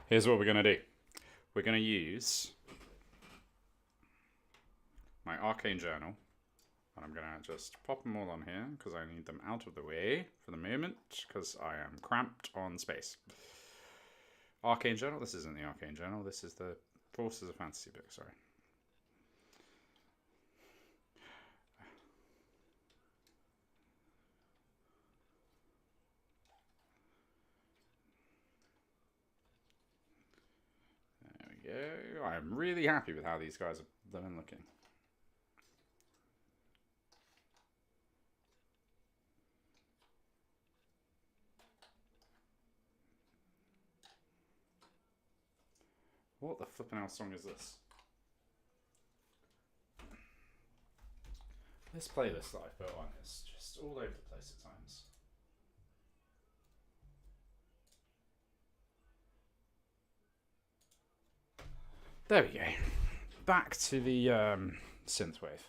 Here's what we're going to do. We're going to use my arcane journal. And I'm going to just pop them all on here because I need them out of the way for the moment because I am cramped on space. Arcane journal. This isn't the arcane journal. This is the Forces of Fantasy book. Sorry. There we go. I'm really happy with how these guys have been looking. What the flipping hell song is this? This playlist that I've put on is just all over the place at times. There we go. Back to the synthwave.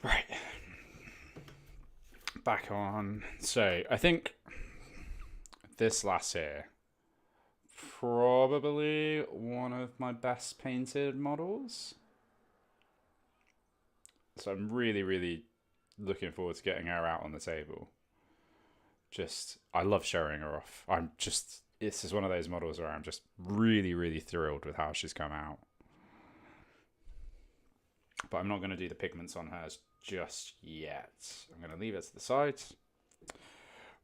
Right. Back on. So, I think this last here, probably one of my best painted models. So I'm really, really looking forward to getting her out on the table. I love showing her off. This is one of those models where I'm just really, really thrilled with how she's come out. But I'm not going to do the pigments on hers just yet. I'm going to leave it to the side.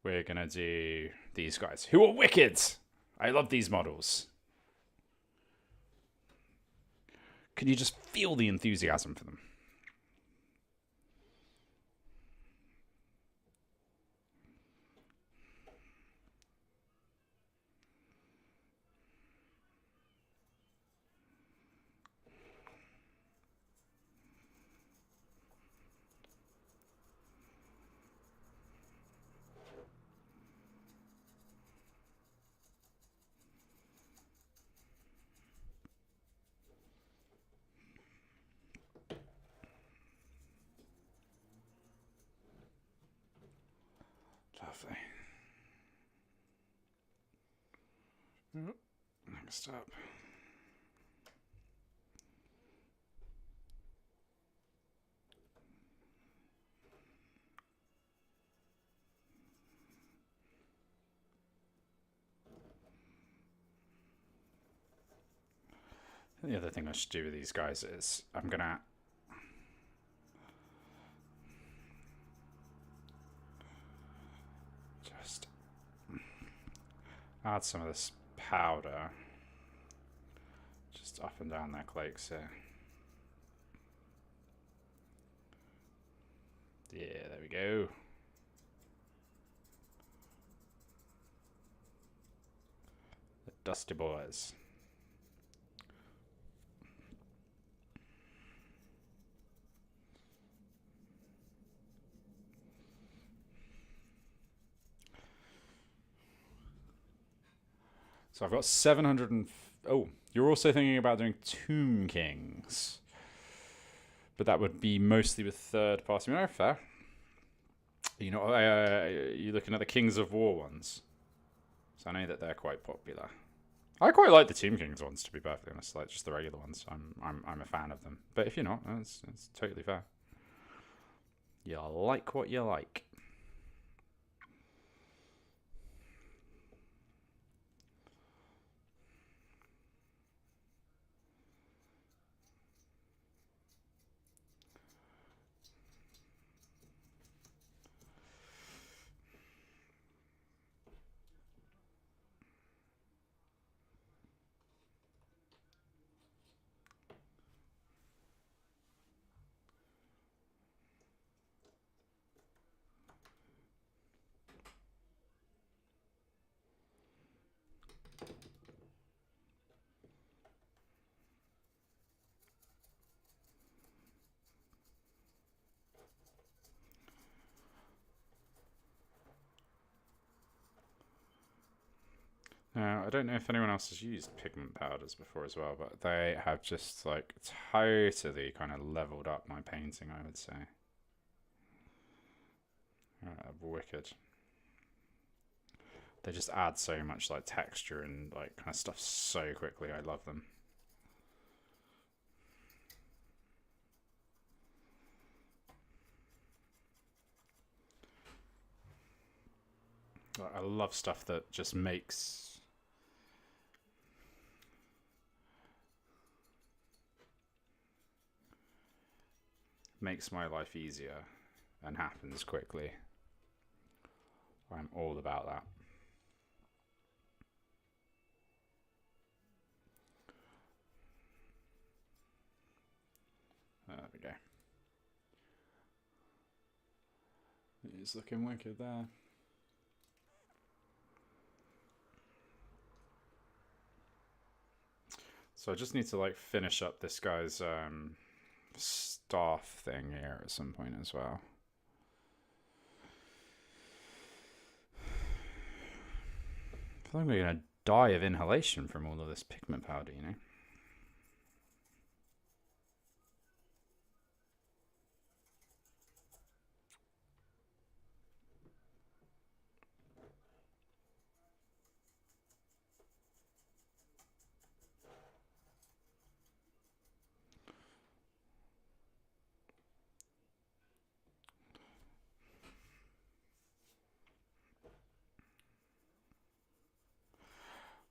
We're going to do these guys, who are wicked. I love these models. Can you just feel the enthusiasm for them? Lovely. Next up. The other thing I should do with these guys is I'm going to just add some of this powder just up and down their cloaks here. Yeah, there we go. The dusty boys. So I've got 700 and... Oh, you're also thinking about doing Tomb Kings. But that would be mostly with third party. No, fair. You know, you're looking at the Kings of War ones. So I know that they're quite popular. I quite like the Tomb Kings ones, to be perfectly honest. Like just the regular ones. I'm a fan of them. But if you're not, it's totally fair. You like what you like. Now, I don't know if anyone else has used pigment powders before as well, but they have just like totally kind of leveled up my painting, I would say. Wicked. They just add so much like texture and like kind of stuff so quickly. I love them. I love stuff that just makes my life easier and happens quickly. I'm all about that. There we go. It's looking wicked there. So I just need to like finish up this guy's staff thing here at some point as well. I feel like we're gonna die of inhalation from all of this pigment powder, you know.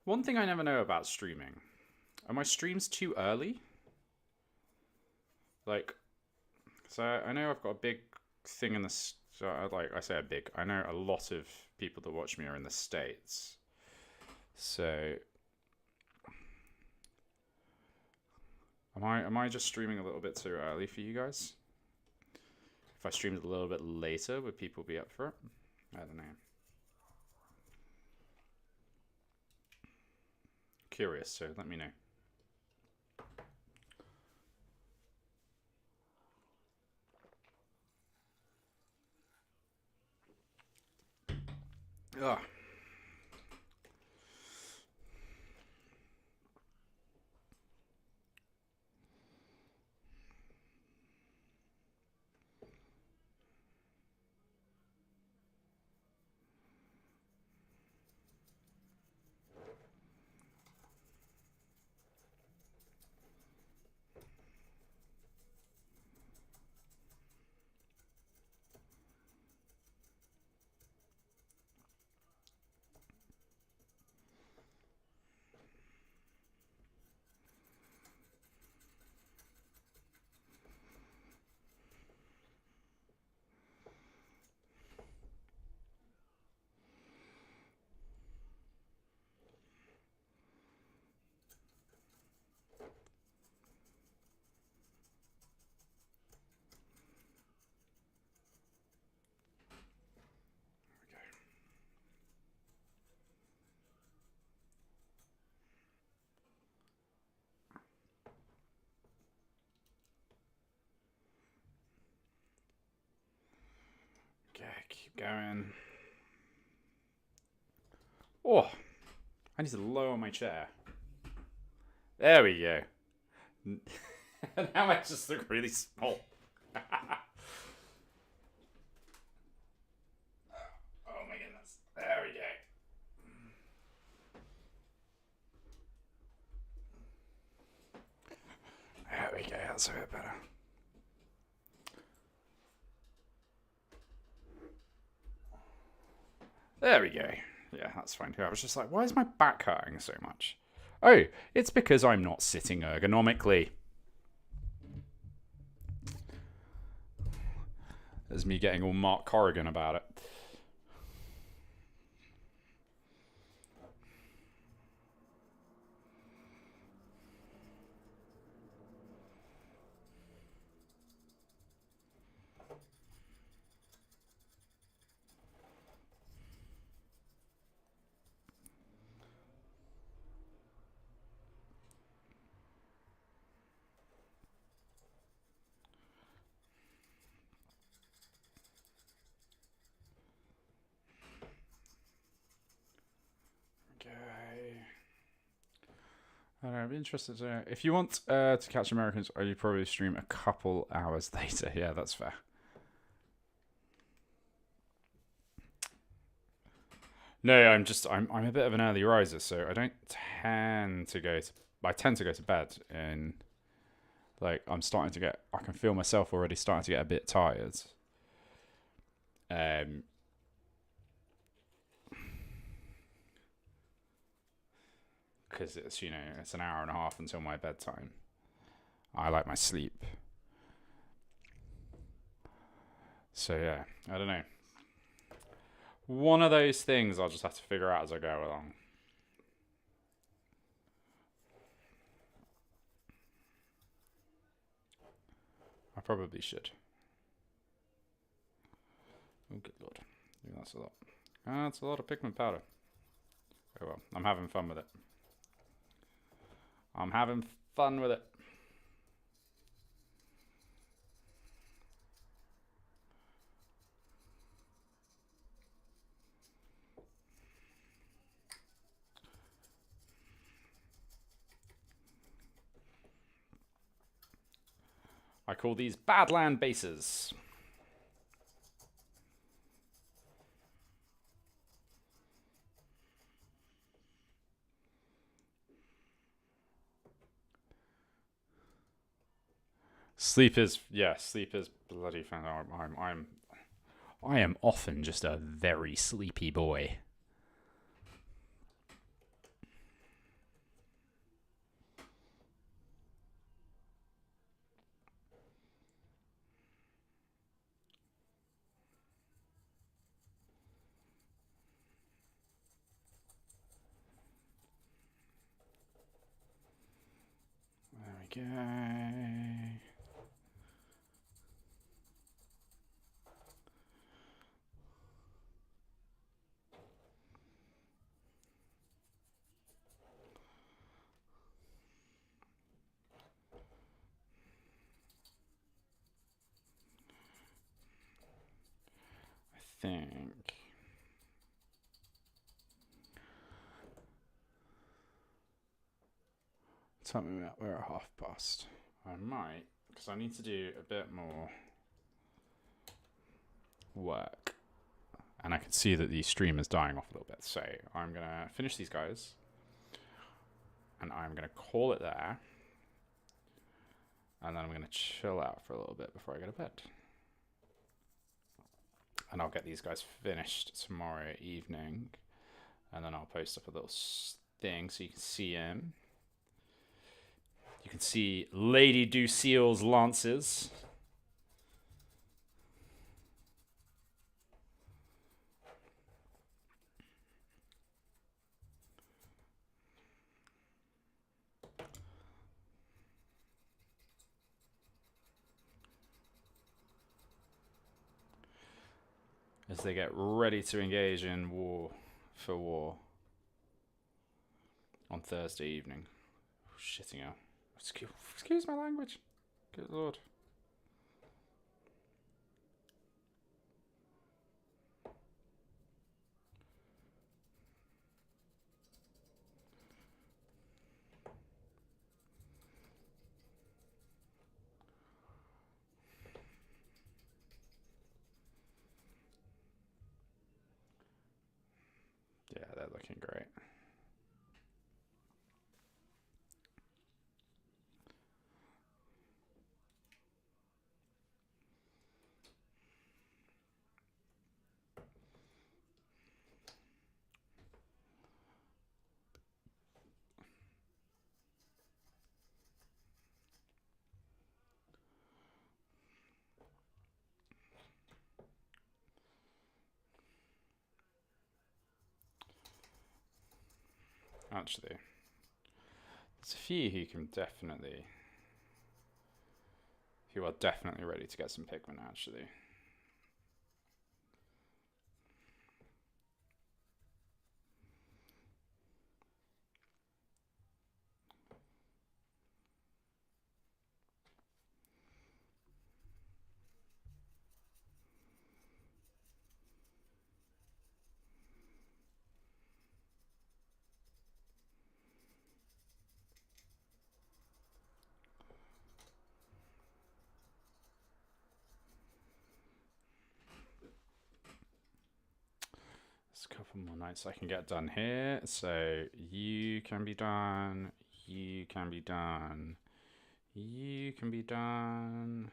One thing I never know about streaming, are my streams too early? Like, so I know I've got a big thing in the, like I say a big, I know a lot of people that watch me are in the States. So, am I just streaming a little bit too early for you guys? If I streamed a little bit later, would people be up for it? I don't know. Curious, so let me know. Ugh. Okay, keep going. Oh, I need to lower my chair. There we go. Now I just look really small. Oh my goodness. There we go. There we go, that's a bit better. There we go. Yeah, that's fine too. I was just like, why is my back hurting so much? Oh, it's because I'm not sitting ergonomically. There's me getting all Mark Corrigan about it. I don't know, I'd be interested to know. If you want to catch Americans, you probably stream a couple hours later. Yeah, that's fair. No, I'm a bit of an early riser, so I don't tend to go to. I tend to go to bed in. Like I'm starting to get. I can feel myself already starting to get a bit tired. Because it's it's an hour and a half until my bedtime. I like my sleep. So yeah, I don't know. One of those things I'll just have to figure out as I go along. I probably should. Oh, good lord. I think that's a lot. That's a lot of pigment powder. Oh well, I'm having fun with it. I'm having fun with it. I call these Badland bases. Sleep is bloody fun. I am often just a very sleepy boy. There we go. I think. Tell me that we're a half past. I might, because I need to do a bit more work. And I can see that the stream is dying off a little bit. So I'm going to finish these guys. And I'm going to call it there. And then I'm going to chill out for a little bit before I go to bed. And I'll get these guys finished tomorrow evening. And then I'll post up a little thing so you can see him. You can see Lady Ducille's lances. As they get ready to engage in war on Thursday evening. Oh, shitting hell. Excuse my language. Good lord. Yeah, they're looking great. Actually, there's a few who are definitely ready to get some pigment, actually. A couple more nights I can get done here. So you can be done. You can be done. You can be done.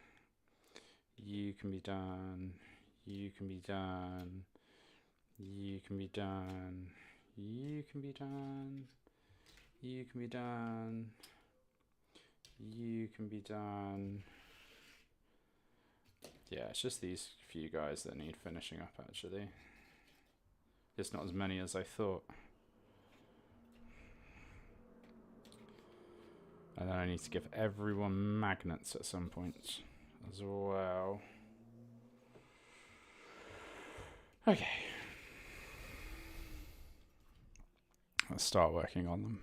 You can be done. You can be done. You can be done. You can be done. You can be done. You can be done. Yeah, it's just these few guys that need finishing up, actually. It's not as many as I thought. And then I need to give everyone magnets at some point as well. Okay. Let's start working on them.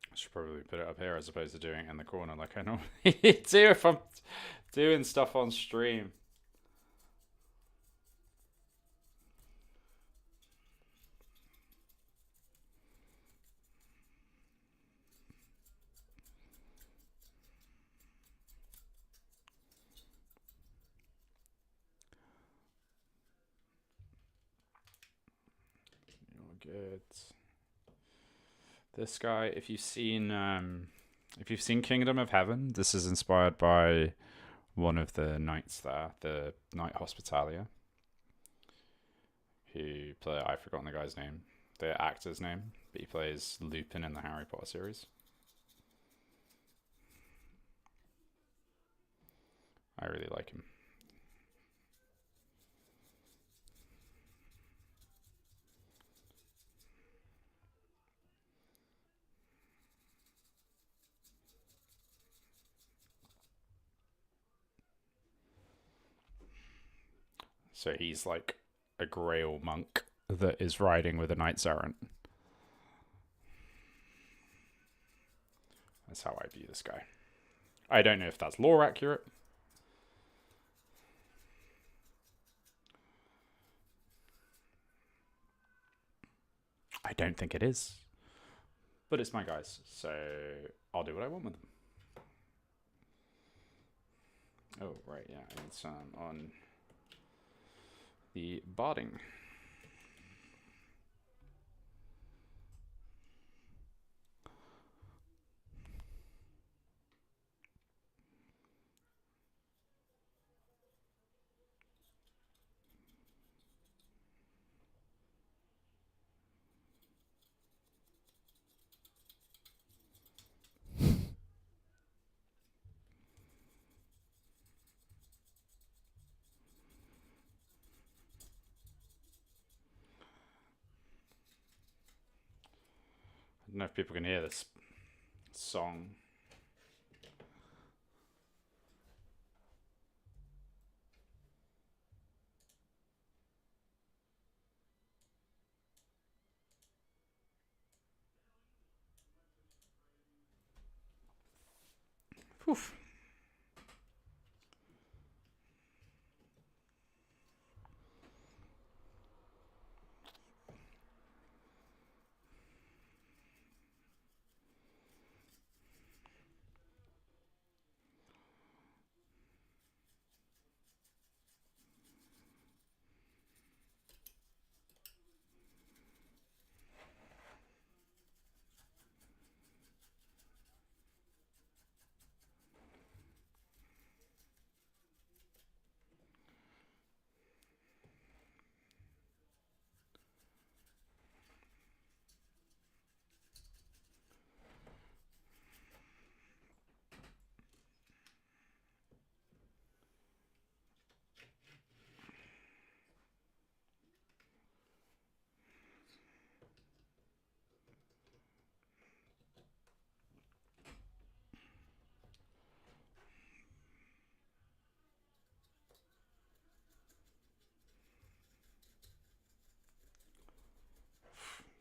I should probably put it up here as opposed to doing it in the corner like I normally do if I'm doing stuff on stream. You're good. This guy, if you've seen Kingdom of Heaven, this is inspired by one of the knights there, the Knight Hospitalia, who play, I've forgotten the guy's name, the actor's name, but he plays Lupin in the Harry Potter series. I really like him. So he's like a Grail monk that is riding with a Knights Errant. That's how I view this guy. I don't know if that's lore accurate. I don't think it is. But it's my guys, so I'll do what I want with them. Oh, right, yeah, I need some on the barding. I don't know if people can hear this song. Whew.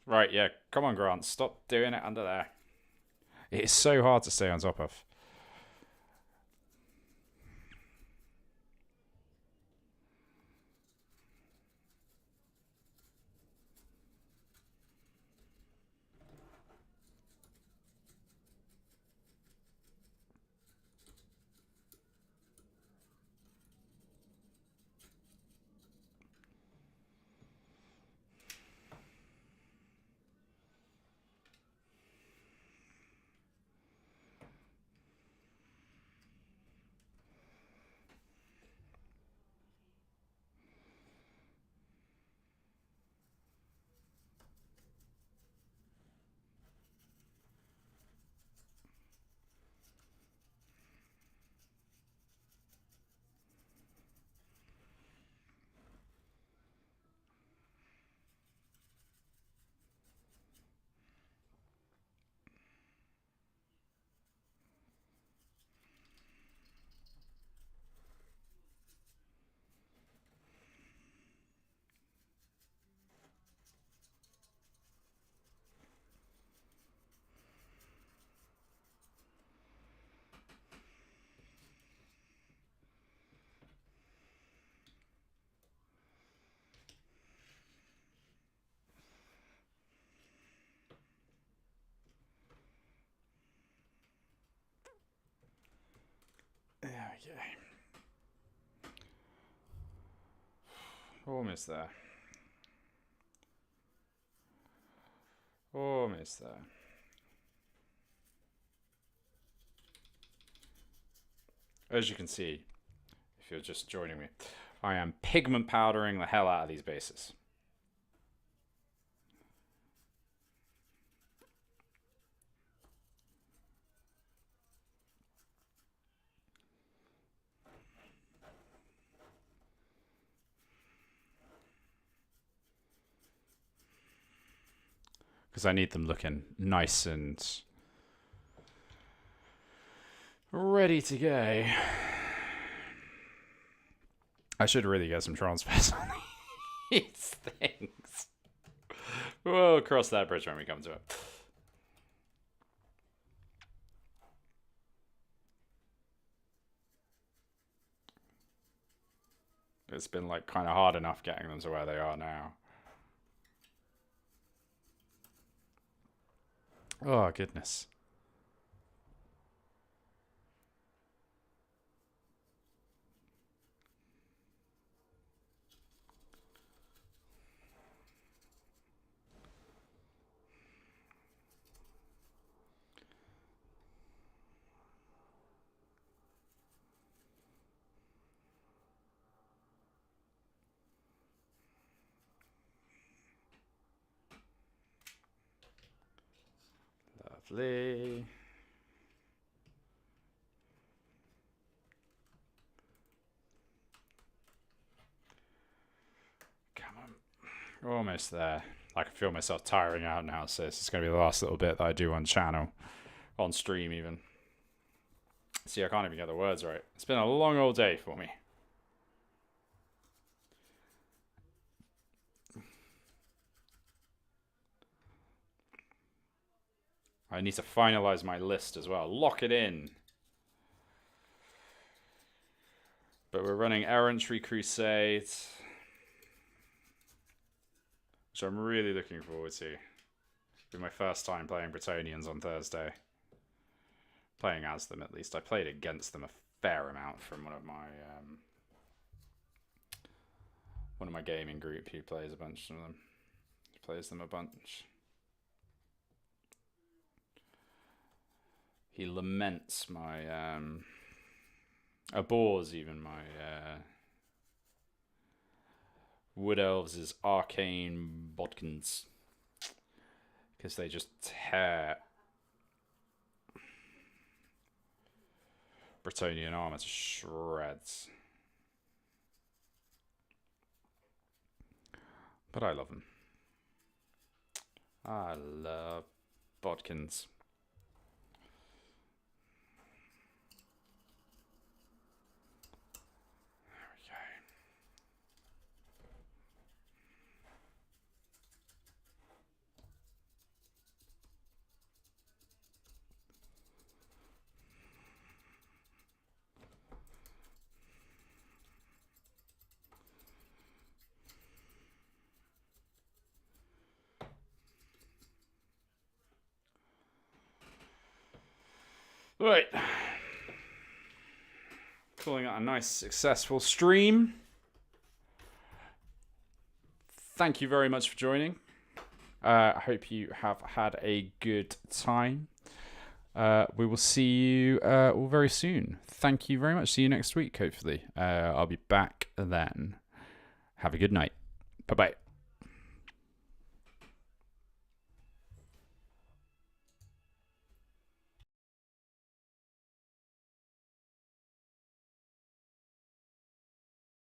Right, yeah, come on, Grant, stop doing it under there. It is so hard to stay on top of. Okay. Almost there. Almost there. As you can see, if you're just joining me, I am pigment powdering the hell out of these bases. Because I need them looking nice and ready to go. I should really get some transfers on these things. We'll cross that bridge when we come to it. It's been like kind of hard enough getting them to where they are now. Oh, goodness. Lovely. Come on. Almost there. I can feel myself tiring out now, so this is going to be the last little bit that I do on channel. On stream, even. See, I can't even get the words right. It's been a long old day for me. I need to finalize my list as well. Lock it in. But we're running Errantry, Crusade, which I'm really looking forward to. It'll be my first time playing Brettonians on Thursday. Playing as them, at least. I played against them a fair amount from one of my gaming group who plays a bunch of them. He plays them a bunch. He laments my abhors even my Wood Elves' arcane bodkins, because they just tear Brettonian armor to shreds. But I love them. I love bodkins. Right. Calling it a nice successful stream. Thank you very much for joining. I hope you have had a good time. We will see you all very soon. Thank you very much. See you next week, hopefully. I'll be back then. Have a good night. Bye-bye.